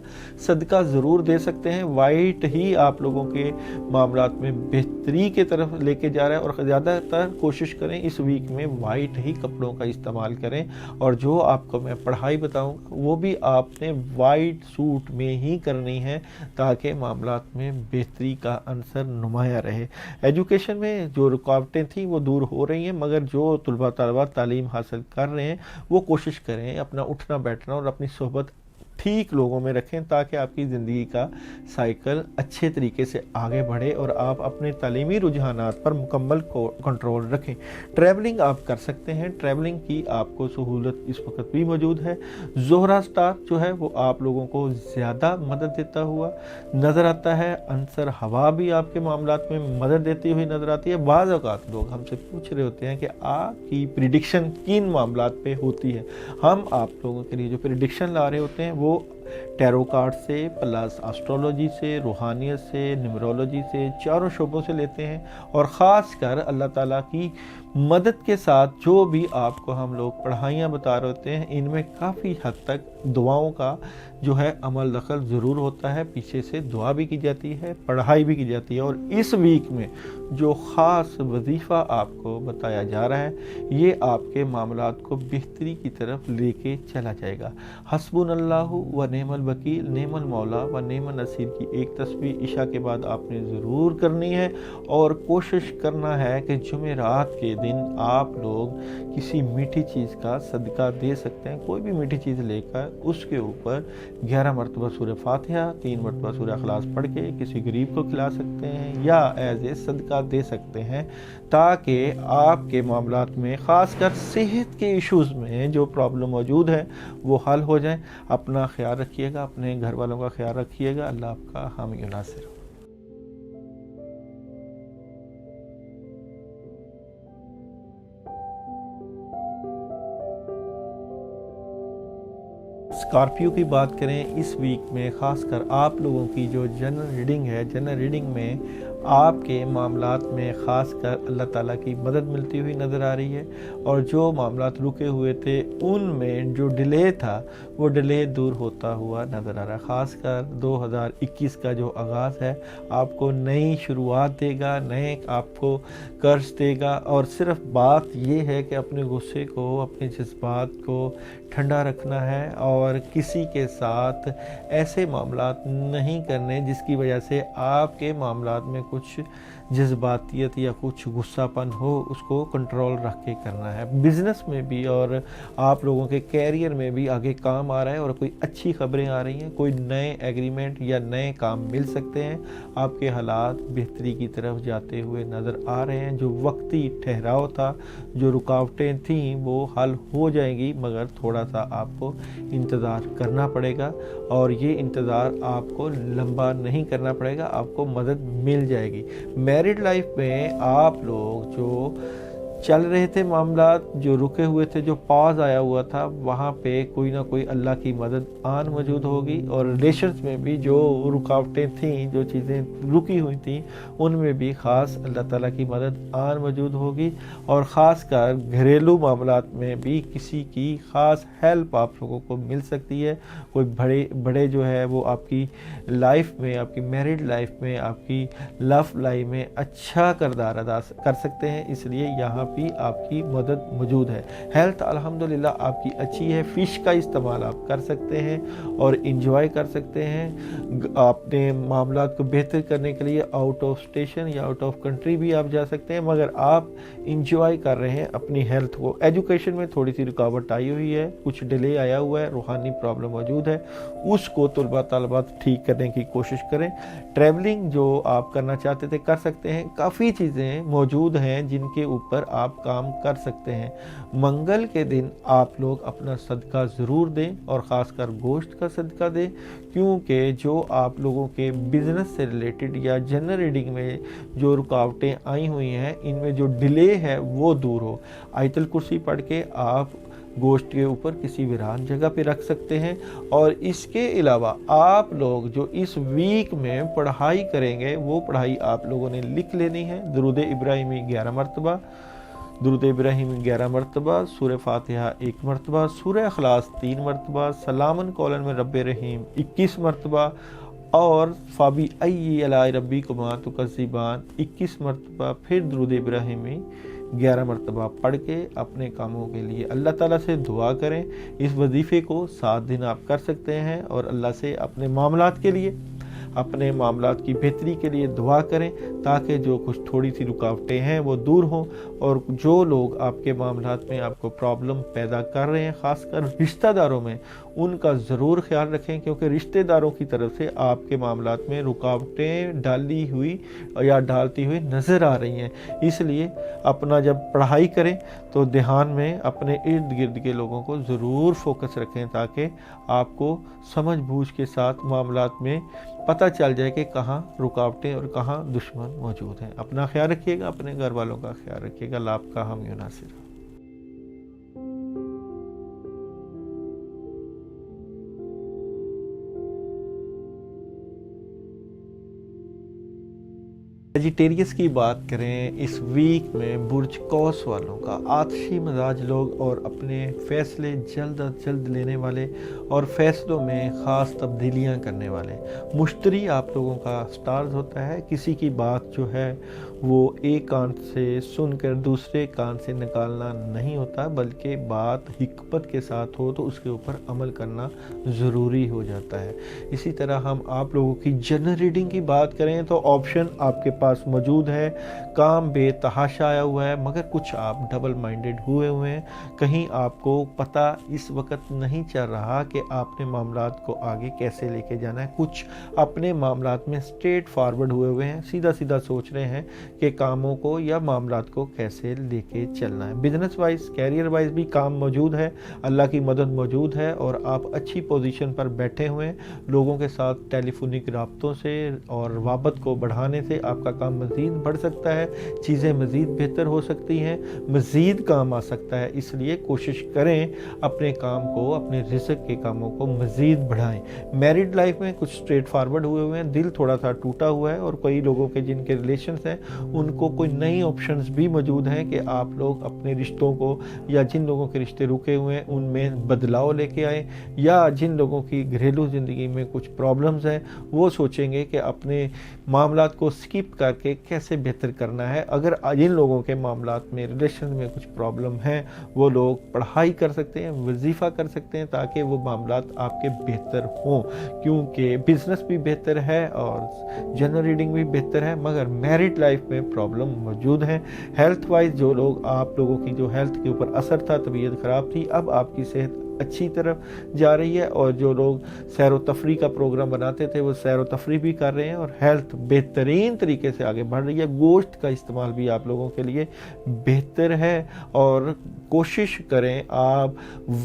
सदका ज़रूर दे सकते हैं, वाइट ही आप लोगों के मामलात में बेहतरी के तरफ लेके जा रहा है। और ज़्यादातर कोशिश करें इस वीक में वाइट ही कपड़ों का इस्तेमाल करें, और जो आपको मैं पढ़ाई बताऊंगा वो भी आपने वाइट सूट में ही करनी है ताकि मामलात में बेहतरी का अंसर नुमाया रहे। एजुकेशन में जो रुकावटें थी वो दूर हो रही हैं, मगर जो तलबा तालीम हासिल कर रहे हैं वो कोशिश करें अपना उठना बैठना और अपनी सोहबत ठीक लोगों में रखें ताकि आपकी ज़िंदगी का साइकिल अच्छे तरीके से आगे बढ़े और आप अपने तालीमी रुझानात पर मुकम्मल कंट्रोल रखें। ट्रैवलिंग आप कर सकते हैं, ट्रैवलिंग की आपको सहूलत इस वक्त भी मौजूद है। ज़ोहरा स्टार जो है वो आप लोगों को ज़्यादा मदद देता हुआ नज़र आता है। अंसर हवा भी आपके मामलात में मदद देती हुई नज़र आती है। बाज़ औक़ात लोग हमसे पूछ रहे होते हैं कि आपकी प्रिडिक्शन किन मामलात पे होती है। हम आप लोगों के लिए जो प्रिडिक्शन ला रहे होते हैं वो टैरो कार्ड से प्लस एस्ट्रोलॉजी से, रूहानियत से, न्यूमरोलॉजी से, चारों शोबों से लेते हैं। और ख़ास कर अल्लाह ताला की मदद के साथ जो भी आपको हम लोग पढ़ाइयाँ बता रहे होते हैं, इनमें काफ़ी हद तक दुआओं का जो है अमल दखल ज़रूर होता है। पीछे से दुआ भी की जाती है, पढ़ाई भी की जाती है। और इस वीक में जो ख़ास वजीफ़ा आपको बताया जा रहा है ये आपके मामलात को बेहतरी की तरफ लेके चला जाएगा। हस्बुनल्लाहु व नेमल वकील, नेमल मौला व नेमल नसीर की एक तस्बीह इशा के बाद आपने ज़रूर करनी है। और कोशिश करना है कि जुमेरात के दिन आप लोग किसी मीठी चीज़ का सदका दे सकते हैं। कोई भी मीठी चीज़ लेकर उसके ऊपर 11 मरतबा सूरह फातिहा, 3 मरतबा सूरह इखलास पढ़ के किसी गरीब को खिला सकते हैं या एज ए सदका दे सकते हैं, ताकि आपके मामलात में ख़ासकर सेहत के इश्यूज़ में जो प्रॉब्लम मौजूद है वो हल हो जाए। अपना ख्याल रखिएगा, अपने घर वालों का ख्याल रखिएगा। अल्लाह आपका हामी व नासिर हो। स्कॉर्पियो की बात करें इस वीक में, ख़ासकर आप लोगों की जो जनरल रीडिंग है, जनरल रीडिंग में आपके मामलात में ख़ासकर अल्लाह ताला की मदद मिलती हुई नज़र आ रही है। और जो मामलात रुके हुए थे उनमें जो डिले था वो डिले दूर होता हुआ नज़र आ रहा है। ख़ासकर 2021 का जो आगाज़ है आपको नई शुरुआत देगा, नए आपको कर्ज देगा। और सिर्फ बात ये है कि अपने गुस्से को, अपने जज्बात को ठंडा रखना है और किसी के साथ ऐसे मामलात नहीं करने जिसकी वजह से आपके मामलात में कुछ जज्बातियत या कुछ गुस्सापन हो, उसको कंट्रोल रख के करना है। बिज़नेस में भी और आप लोगों के कैरियर में भी आगे काम आ रहा है और कोई अच्छी खबरें आ रही हैं, कोई नए एग्रीमेंट या नए काम मिल सकते हैं। आपके हालात बेहतरी की तरफ जाते हुए नज़र आ रहे हैं। जो वक्ती ठहराव था, जो रुकावटें थीं वो हल हो जाएंगी, मगर थोड़ा सा आपको इंतज़ार करना पड़ेगा। और ये इंतज़ार आपको लंबा नहीं करना पड़ेगा, आपको मदद मिल जाएगी। जाएगी। मैरिड लाइफ में आप लोग जो चल रहे थे मामलात, जो रुके हुए थे, जो पॉज आया हुआ था, वहाँ पे कोई ना कोई अल्लाह की मदद आन मौजूद होगी। और रिलेशंस में भी जो रुकावटें थीं, जो चीज़ें रुकी हुई थीं, उनमें भी ख़ास अल्लाह ताला की मदद आन मौजूद होगी। और ख़ास कर घरेलू मामलात में भी किसी की ख़ास हेल्प आप लोगों को मिल सकती है। कोई बड़े जो है वो आपकी लाइफ में, आपकी मैरिड लाइफ में, आपकी लव लाइफ में अच्छा किरदार अदा कर सकते हैं, इसलिए यहाँ भी आपकी मदद मौजूद है। हेल्थ अल्हम्दुलिल्लाह आपकी अच्छी है। फ़िश का इस्तेमाल आप कर सकते हैं और इंजॉय कर सकते हैं। अपने मामलात को बेहतर करने के लिए आउट ऑफ स्टेशन या आउट ऑफ कंट्री भी आप जा सकते हैं, मगर आप इंजॉय कर रहे हैं अपनी हेल्थ को। एजुकेशन में थोड़ी सी रुकावट आई हुई है, कुछ डिले आया हुआ है, रूहानी प्रॉब्लम मौजूद है, उसको तलबा तलबात ठीक करने की कोशिश करें। ट्रैवलिंग जो आप करना चाहते थे कर सकते हैं। काफ़ी चीज़ें मौजूद हैं जिनके ऊपर आप काम कर सकते हैं। मंगल के दिन आप लोग अपना सदका ज़रूर दें और ख़ासकर गोश्त का सदका दें, क्योंकि जो आप लोगों के बिज़नेस से रिलेटेड या जनरल रीडिंग में जो रुकावटें आई हुई हैं, इनमें जो डिले है वो दूर हो। आयतल कुर्सी पढ़ के आप गोश्त के ऊपर किसी वीरान जगह पे रख सकते हैं। और इसके अलावा आप लोग जो इस वीक में पढ़ाई करेंगे, वो पढ़ाई आप लोगों ने लिख लेनी है। दुरूद इब्राहिमी 11 मरतबा, दुरूद इब्राहिमी 11 मरतबा, सूरह फातिहा 1 मरतबा, सूरह इखलास 3 मरतबा, सलामन कौलन में रब्बे रहीम 21 मरतबा और फ़ाबी अय्यी अलाई रब्बिकुमा तुकज़्ज़िबान 21 मरतबा, फिर दुरूद इब्राहिमी 11 मरतबा पढ़ के अपने कामों के लिए अल्लाह ताला से दुआ करें। इस वजीफ़े को 7 दिन आप कर सकते हैं और अल्लाह से अपने मामलात के लिए, अपने मामलात की बेहतरी के लिए दुआ करें, ताकि जो कुछ थोड़ी सी रुकावटें हैं वो दूर हों। और जो लोग आपके मामलात में आपको प्रॉब्लम पैदा कर रहे हैं, ख़ासकर रिश्तेदारों में, उनका ज़रूर ख्याल रखें, क्योंकि रिश्तेदारों की तरफ से आपके मामलात में रुकावटें डाली हुई या डालती हुई नज़र आ रही हैं। इसलिए अपना जब पढ़ाई करें तो ध्यान में अपने इर्द गिर्द के लोगों को ज़रूर फोकस रखें, ताकि आपको समझ बूझ के साथ मामलात में पता चल जाए कि कहाँ रुकावटें और कहाँ दुश्मन मौजूद हैं। अपना ख्याल रखिएगा, अपने घर वालों का ख्याल रखिएगा। लाभ का हम यूनासिर। वेजिटेरियंस की बात करें, इस वीक में बुर्ज कौस वालों का आतिशी मिजाज लोग और अपने फैसले जल्द अज जल्द लेने वाले और फैसलों में ख़ास तब्दीलियां करने वाले। मुश्तरी आप लोगों का स्टार्स होता है। किसी की बात जो है वो एक कान से सुनकर दूसरे कान से निकालना नहीं होता, बल्कि बात हिकमत के साथ हो तो उसके ऊपर अमल करना ज़रूरी हो जाता है। इसी तरह हम आप लोगों की जनरल रीडिंग की बात करें तो ऑप्शन आपके पास मौजूद है। काम बेतहाशा आया हुआ है, मगर कुछ आप डबल माइंडेड हुए हैं। कहीं आपको पता इस वक्त नहीं चल रहा कि आपने मामलात को आगे कैसे लेके जाना है। कुछ अपने मामलात में स्ट्रेट फॉरवर्ड हुए हैं, सीधा सीधा सोच रहे हैं कि कामों को या मामलात को कैसे लेके चलना है। बिजनेस वाइज, कैरियर वाइज भी काम मौजूद है, अल्लाह की मदद मौजूद है और आप अच्छी पोजीशन पर बैठे हुए हैं। लोगों के साथ टेलीफोनिक राब्तों से और वाबत को बढ़ाने से आपका काम मज़ीद बढ़ सकता है, चीज़ें मज़ीद बेहतर हो सकती हैं, मज़ीद काम आ सकता है। इसलिए कोशिश करें अपने काम को, अपने रिज़्क़ के कामों को मज़ीद बढ़ाएं। मैरिड लाइफ में कुछ स्ट्रेट फॉरवर्ड हुए हैं, दिल थोड़ा सा टूटा हुआ है और कई लोगों के जिनके रिलेशंस हैं उनको कोई नई ऑप्शंस भी मौजूद हैं कि आप लोग अपने रिश्तों को या जिन लोगों के रिश्ते रुके हुए हैं उनमें बदलाव लेके आए, या जिन लोगों की घरेलू ज़िंदगी में कुछ प्रॉब्लम्स हैं वो सोचेंगे कि अपने मामलात को स्किप करके कैसे बेहतर करना है। अगर जिन लोगों के मामलात में रिलेशन में कुछ प्रॉब्लम है वो लोग पढ़ाई कर सकते हैं, वजीफ़ा कर सकते हैं, ताकि वो मामलात आपके बेहतर हों, क्योंकि बिज़नेस भी बेहतर है और जनरल रीडिंग भी बेहतर है, मगर मैरिड लाइफ में प्रॉब्लम मौजूद है। हेल्थ वाइज जो लोग, आप लोगों की जो हेल्थ के ऊपर असर था, तबीयत ख़राब थी, अब आपकी सेहत अच्छी तरफ जा रही है, और जो लोग सैर व तफरी का प्रोग्राम बनाते थे वो सैर व तफरी भी कर रहे हैं, और हेल्थ बेहतरीन तरीके से आगे बढ़ रही है। गोश्त का इस्तेमाल भी आप लोगों के लिए बेहतर है, और कोशिश करें आप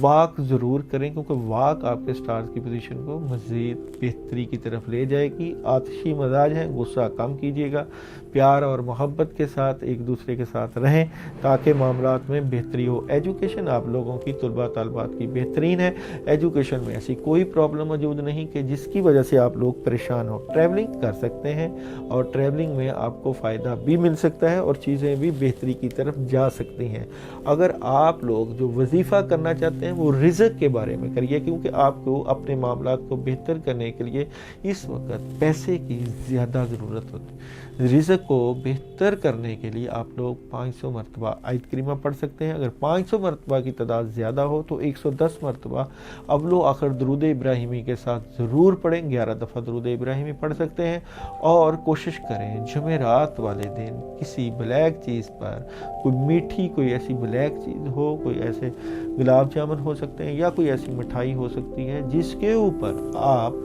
वॉक ज़रूर करें, क्योंकि वॉक आपके स्टार्स की पोजीशन को मज़ीद बेहतरी की तरफ ले जाएगी। आतिशी मजाज है, गुस्सा कम कीजिएगा, प्यार और मोहब्बत के साथ एक दूसरे के साथ रहें ताकि मामलात में बेहतरी हो। एजुकेशन आप लोगों की तलबा तलबात की बेहतरीन है, एजुकेशन में ऐसी कोई प्रॉब्लम मौजूद नहीं कि जिसकी वजह से आप लोग परेशान हो। ट्रैवलिंग कर सकते हैं, और ट्रैवलिंग में आपको फ़ायदा भी मिल सकता है और चीज़ें भी बेहतरी की तरफ जा सकती हैं। अगर आप लोग जो वजीफ़ा करना चाहते हैं वो रिज़्क के बारे में करिए, क्योंकि आपको अपने मामलात को बेहतर करने के लिए इस वक्त पैसे की ज़्यादा ज़रूरत होती है। रिज़्क को बेहतर करने के लिए आप लोग 500 मरतबा आयत करीमा पढ़ सकते हैं। अगर 500 मरतबा की तादाद ज़्यादा हो तो 110 मरतबा अव्वल आखिर दरूद इब्राहिमी के साथ ज़रूर पढ़ें। 11 दफ़ा दरूद इब्राहिमी पढ़ सकते हैं, और कोशिश करें जुमेरात वाले दिन किसी ब्लैक चीज़ पर कोई मीठी कोई ऐसी ब्लैक चीज़ हो, कोई ऐसे गुलाब जामुन हो सकते हैं या कोई ऐसी मिठाई हो सकती है जिसके ऊपर आप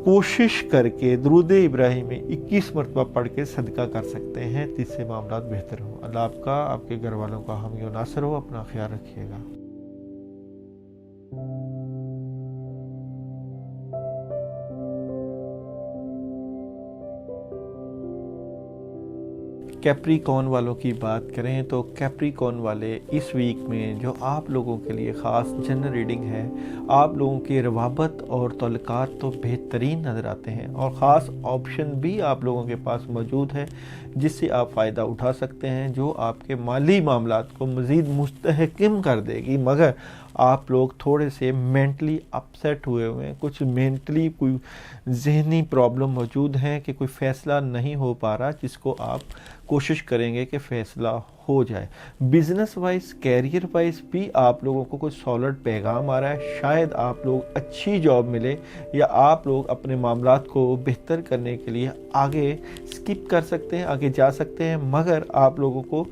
कोशिश करके दरूद इब्राहिमी 21 मरतबा पढ़ के सदका कर सकते हैं, जिससे मामला बेहतर हो। अल्लाह आपका, आपके घर वालों का हामी और नासर हो। अपना ख्याल रखिएगा। कैप्रिकॉर्न वालों की बात करें तो कैप्रिकॉर्न वाले इस वीक में जो आप लोगों के लिए ख़ास जनरल रीडिंग है, आप लोगों के रवाबत और तल्लुकात तो बेहतरीन नज़र आते हैं, और ख़ास ऑप्शन भी आप लोगों के पास मौजूद है जिससे आप फ़ायदा उठा सकते हैं, जो आपके माली मामलात को मज़ीद मुस्तहकम कर देगी। मगर आप लोग थोड़े से मेंटली अपसेट हुए हैं, कुछ मेंटली कोई ज़हनी प्रॉब्लम मौजूद हैं कि कोई फ़ैसला नहीं हो पा रहा, जिसको आप कोशिश करेंगे कि फ़ैसला हो जाए। बिज़नेस वाइज, कैरियर वाइज भी आप लोगों को कोई सॉलिड पैगाम आ रहा है। शायद आप लोग अच्छी जॉब मिले, या आप लोग अपने मामलात को बेहतर करने के लिए आगे स्किप कर सकते हैं, आगे जा सकते हैं। मगर आप लोगों को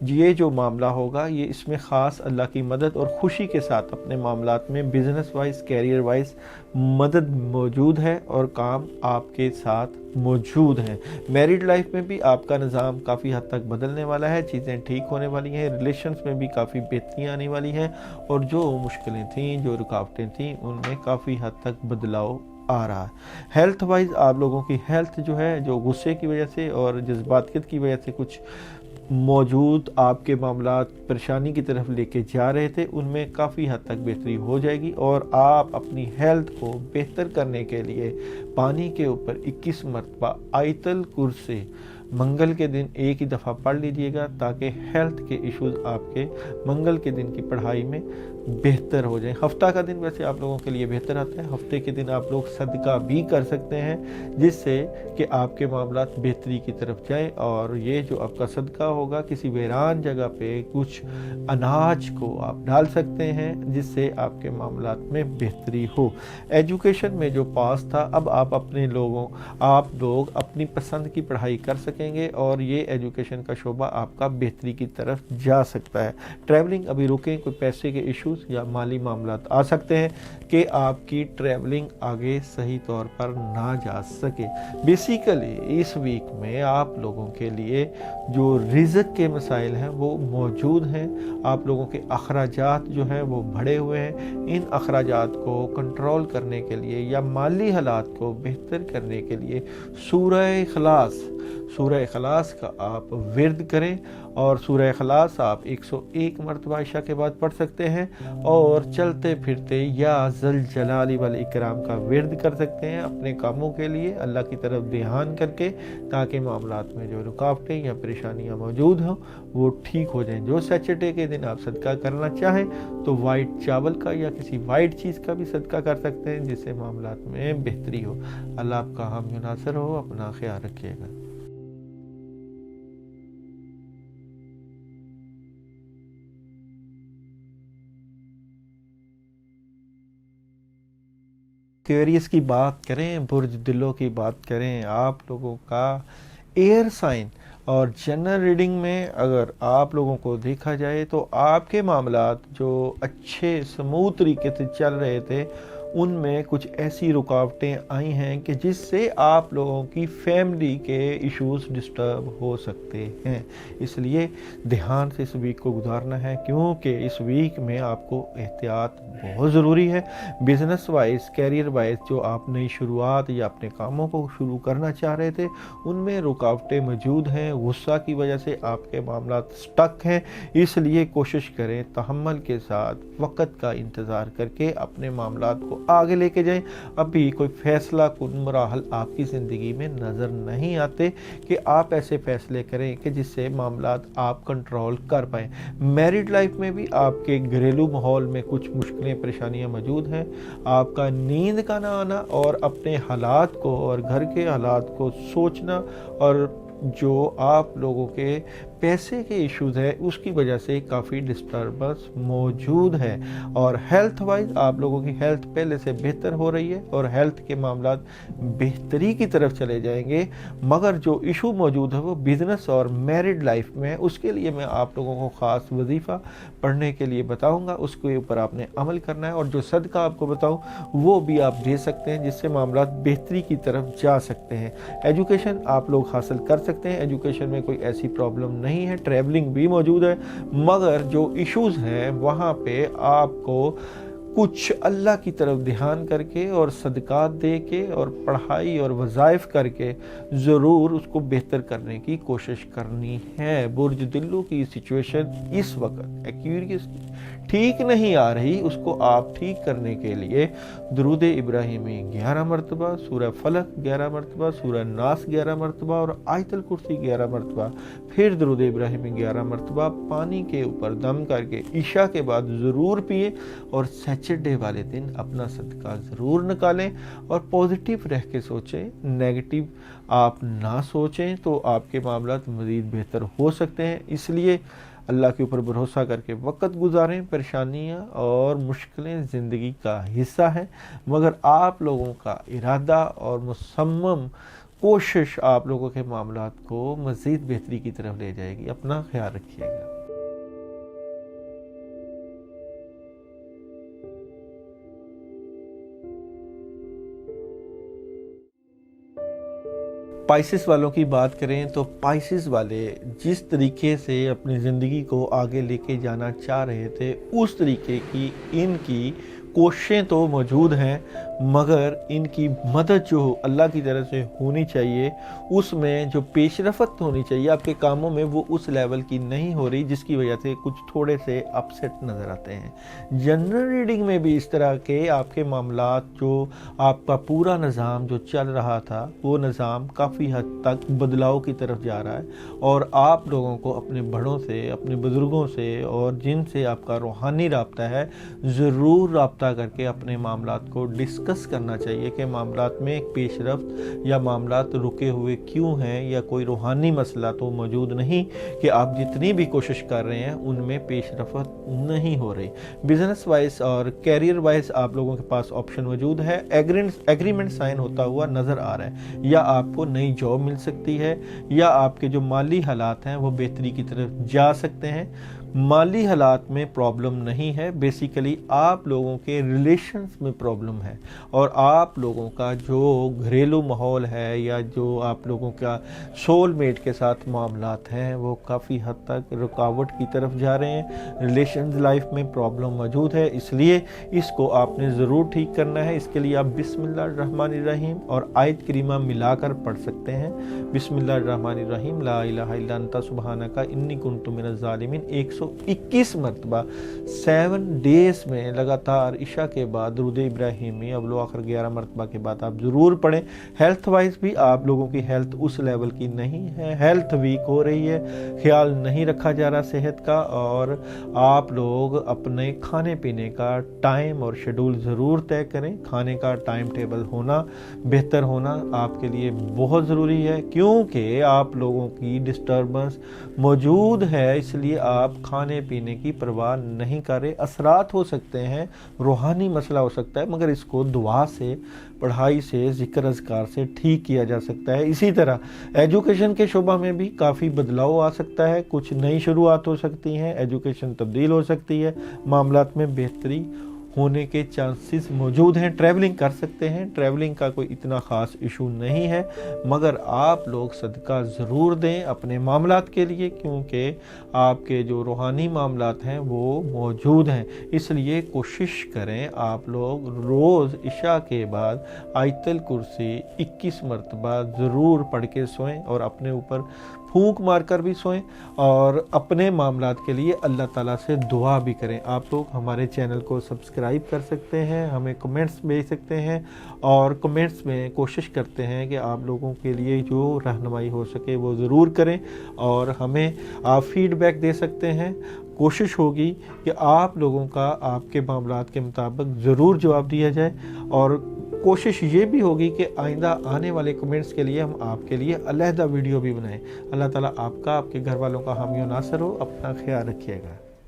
ये जो मामला होगा ये इसमें ख़ास अल्लाह की मदद और ख़ुशी के साथ अपने मामलात में बिज़नेस वाइज, कैरियर वाइज मदद मौजूद है, और काम आपके साथ मौजूद हैं। मैरिड लाइफ में भी आपका निज़ाम काफ़ी हद तक बदलने वाला है, चीज़ें ठीक होने वाली हैं, रिलेशंस में भी काफ़ी बेहतरी आने वाली हैं, और जो मुश्किलें थीं, जो रुकावटें थीं, उनमें काफ़ी हद तक बदलाव आ रहा है। हेल्थ वाइज आप लोगों की हेल्थ जो है, जो गुस्से की वजह से और जज्बातियत की वजह से कुछ मौजूद आपके मामलात परेशानी की तरफ लेके जा रहे थे, उनमें काफ़ी हद तक बेहतरी हो जाएगी। और आप अपनी हेल्थ को बेहतर करने के लिए पानी के ऊपर 21 मरतबा आयतल कुर्सी मंगल के दिन एक ही दफ़ा पढ़ लीजिएगा, ताकि हेल्थ के इश्यूज़ आपके मंगल के दिन की पढ़ाई में बेहतर हो जाए। हफ्ता का दिन वैसे आप लोगों के लिए बेहतर आता है। हफ्ते के दिन आप लोग सदका भी कर सकते हैं, जिससे कि आपके मामलात बेहतरी की तरफ जाए। और ये जो आपका सदका होगा, किसी वीरान जगह पे कुछ अनाज को आप डाल सकते हैं, जिससे आपके मामलात में बेहतरी हो। एजुकेशन में जो पास था, अब आप लोग अपनी पसंद की पढ़ाई कर सकेंगे, और ये एजुकेशन का शोबा आपका बेहतरी की तरफ जा सकता है। ट्रैवलिंग अभी रुकें, कोई पैसे के इशूज़ या माली मामलात आ सकते हैं कि आपकी ट्रैवलिंग आगे सही तौर पर ना जा सके। बेसिकली इस वीक में आप लोगों के लिए जो रिज़्क के मसाइल हैं वो मौजूद हैं। आप लोगों के अखराजात जो हैं वो बढ़े हुए हैं। इन अखराजात को कंट्रोल करने के लिए या माली हालात को बेहतर करने के लिए सूरह इखलास का आप विर्द करें, और सूरह इखलास आप 101 मरतबा इशा के बाद पढ़ सकते हैं, और चलते फिरते या ज़ल जलाली वल इकराम का विर्द कर सकते हैं अपने कामों के लिए अल्लाह की तरफ ध्यान करके, ताकि मामलात में जो रुकावटें या परेशानियां मौजूद हों वो ठीक हो जाएं। जो सैटरडे के दिन आप सदका करना चाहें तो वाइट चावल का या किसी वाइट चीज़ का भी सदका कर सकते हैं, जिससे मामलात में बेहतरी हो। अल्लाह आपका हामी नासर हो। अपना ख्याल रखिएगा। एक्वेरियस की बात करें, बुर्ज दिलों की बात करें, आप लोगों का एयर साइन اور جنرل ریڈنگ میں اگر آپ لوگوں کو دیکھا جائے تو آپ کے معاملات جو اچھے سموتھ طریقے سے چل رہے تھے ان میں کچھ ایسی رکاوٹیں آئی ہیں کہ جس سے آپ لوگوں کی فیملی کے ایشوز ڈسٹرب ہو سکتے ہیں. اس لیے دھیان سے اس ویک کو گزارنا ہے کیونکہ اس ویک میں آپ کو احتیاط بہت ضروری ہے. بزنس وائز، کیریئر وائز جو آپ نئی شروعات یا اپنے کاموں کو شروع کرنا چاہ رہے تھے ان میں رکاوٹیں موجود ہیں. غصہ کی وجہ سے آپ کے معاملات سٹک ہیں. اس لیے کوشش کریں تحمل کے ساتھ وقت کا انتظار کر کے اپنے معاملات کو آگے لے کے جائیں. ابھی کوئی فیصلہ کن مراحل آپ کی زندگی میں نظر نہیں آتے کہ آپ ایسے فیصلے کریں کہ جس سے معاملات آپ کنٹرول کر پائیں. میرڈ لائف میں بھی آپ کے گھریلو ماحول میں کچھ مشکلیں پریشانیاں موجود ہیں. آپ کا نیند کا نہ آنا اور اپنے حالات کو اور گھر کے حالات کو سوچنا اور جو آپ لوگوں کے پیسے کے ایشوز ہے اس کی وجہ سے کافی ڈسٹربنس موجود ہے. اور ہیلتھ وائز آپ لوگوں کی ہیلتھ پہلے سے بہتر ہو رہی ہے اور ہیلتھ کے معاملات بہتری کی طرف چلے جائیں گے. مگر جو ایشو موجود ہے وہ بزنس اور میرڈ لائف میں، اس کے لیے میں آپ لوگوں کو خاص وظیفہ پڑھنے کے لیے بتاؤں گا. اس کے اوپر آپ نے عمل کرنا ہے اور جو صدقہ آپ کو بتاؤں وہ بھی آپ دے سکتے ہیں جس سے معاملات بہتری کی طرف جا سکتے ہیں. ایجوکیشن آپ لوگ حاصل کر سکتے ہیں. ایجوکیشن میں کوئی ایسی پرابلم نہیں ہے. ٹریولنگ بھی موجود ہے مگر جو ایشوز ہیں وہاں پہ آپ کو کچھ اللہ کی طرف دھیان کر کے اور صدقات دے کے اور پڑھائی اور وظائف کر کے ضرور اس کو بہتر کرنے کی کوشش کرنی ہے. برج دلو کی سچویشن اس وقت ایکیوریس ٹھیک نہیں آ رہی. اس کو آپ ٹھیک کرنے کے لیے درود ابراہیمی 11 مرتبہ، سورہ فلق 11 مرتبہ، سورہ ناس 11 مرتبہ اور آیت الکرسی 11 مرتبہ، پھر درود ابراہیمی 11 مرتبہ پانی کے اوپر دم کر کے عشاء کے بعد ضرور پیئے. اور سیچرڈے والے دن اپنا صدقہ ضرور نکالیں اور پازیٹیو رہ کے سوچیں، نیگیٹو آپ نہ سوچیں تو آپ کے معاملات مزید بہتر ہو سکتے ہیں. اس لیے اللہ کے اوپر بھروسہ کر کے وقت گزاریں. پریشانیاں اور مشکلیں زندگی کا حصہ ہیں مگر آپ لوگوں کا ارادہ اور مصمم کوشش آپ لوگوں کے معاملات کو مزید بہتری کی طرف لے جائے گی. اپنا خیال رکھیے گا. پائسس والوں کی بات کریں تو پائسس والے جس طریقے سے اپنی زندگی کو آگے لے کے جانا چاہ رہے تھے اس طریقے کی ان کی کوششیں تو موجود ہیں مگر ان کی مدد جو اللہ کی طرف سے ہونی چاہیے، اس میں جو پیش رفت ہونی چاہیے آپ کے کاموں میں، وہ اس لیول کی نہیں ہو رہی جس کی وجہ سے کچھ تھوڑے سے اپسیٹ نظر آتے ہیں. جنرل ریڈنگ میں بھی اس طرح کے آپ کے معاملات، جو آپ کا پورا نظام جو چل رہا تھا وہ نظام کافی حد تک بدلاؤ کی طرف جا رہا ہے اور آپ لوگوں کو اپنے بڑوں سے، اپنے بزرگوں سے اور جن سے آپ کا روحانی رابطہ ہے ضرور رابطہ کر کے اپنے معاملات کو ڈسکس کرنا چاہیے کہ معاملات میں ایک پیش رفت یا معاملات رکے ہوئے کیوں ہیں، یا کوئی روحانی مسئلہ تو موجود نہیں کہ آپ جتنی بھی کوشش کر رہے ہیں ان میں پیش رفت نہیں ہو رہی. بزنس وائز اور کیریئر وائز آپ لوگوں کے پاس آپشن موجود ہے. ایگریمنٹ سائن ہوتا ہوا نظر آ رہا ہے. یا آپ کو نئی جاب مل سکتی ہے یا آپ کے جو مالی حالات ہیں وہ بہتری کی طرف جا سکتے ہیں. مالی حالات میں پرابلم نہیں ہے، بیسیکلی آپ لوگوں کے ریلیشنز میں پرابلم ہے اور آپ لوگوں کا جو گھریلو ماحول ہے یا جو آپ لوگوں کا سول میٹ کے ساتھ معاملات ہیں وہ کافی حد تک رکاوٹ کی طرف جا رہے ہیں. ریلیشنز لائف میں پرابلم موجود ہے، اس لیے اس کو آپ نے ضرور ٹھیک کرنا ہے. اس کے لیے آپ بسم اللہ الرحمن الرحیم اور آیت کریمہ ملا کر پڑھ سکتے ہیں. بسم اللہ الرحمن الرحیم لا الہ الا انت سبحانک انی کنت من الظالمین 121 مرتبہ 7 ڈیز میں لگاتار عشاء کے بعد درود ابراہیمی اول و آخر 11 مرتبہ کے بعد آپ ضرور پڑھیں. ہیلتھ وائز بھی آپ لوگوں کی ہیلتھ اس لیول کی نہیں ہے، ہیلتھ ویک ہو رہی ہے، خیال نہیں رکھا جا رہا صحت کا، اور آپ لوگ اپنے کھانے پینے کا ٹائم اور شیڈول ضرور طے کریں. کھانے کا ٹائم ٹیبل ہونا، بہتر ہونا آپ کے لیے بہت ضروری ہے کیونکہ آپ لوگوں کی ڈسٹربنس موجود ہے. اس لیے آپ کھانے پینے کی پرواہ نہیں کر رہے. اثرات ہو سکتے ہیں, روحانی مسئلہ ہو سکتا ہے, مگر اس کو دعا سے, پڑھائی سے, ذکر اذکار سے ٹھیک کیا جا سکتا ہے. اسی طرح ایجوکیشن کے شعبہ میں بھی کافی بدلاؤ آ سکتا ہے, کچھ نئی شروعات ہو سکتی ہیں, ایجوکیشن تبدیل ہو سکتی ہے, معاملات میں بہتری ہونے کے چانسز موجود ہیں. ٹریولنگ کر سکتے ہیں, ٹریولنگ کا کوئی اتنا خاص ایشو نہیں ہے, مگر آپ لوگ صدقہ ضرور دیں اپنے معاملات کے لیے, کیونکہ آپ کے جو روحانی معاملات ہیں وہ موجود ہیں. اس لیے کوشش کریں آپ لوگ روز عشاء کے بعد آیت الکرسی 21 مرتبہ ضرور پڑھ کے سوئیں, اور اپنے اوپر پھونک مار کر بھی سوئیں, اور اپنے معاملات کے لیے اللہ تعالیٰ سے دعا بھی کریں. آپ لوگ ہمارے چینل کو سبسکرائب کر سکتے ہیں, ہمیں کمنٹس بھیج سکتے ہیں, اور کمنٹس میں کوشش کرتے ہیں کہ آپ لوگوں کے لیے جو رہنمائی ہو سکے وہ ضرور کریں, اور ہمیں آپ فیڈ بیک دے سکتے ہیں. کوشش ہوگی کہ آپ لوگوں کا آپ کے معاملات کے مطابق ضرور جواب دیا جائے, اور کوشش یہ بھی ہوگی کہ آئندہ آنے والے کمنٹس کے لیے ہم آپ کے لیے علیحدہ ویڈیو بھی بنائیں. اللہ تعالیٰ آپ کا, آپ کے گھر والوں کا حامی و ناصر ہو. اپنا خیال رکھیے گا.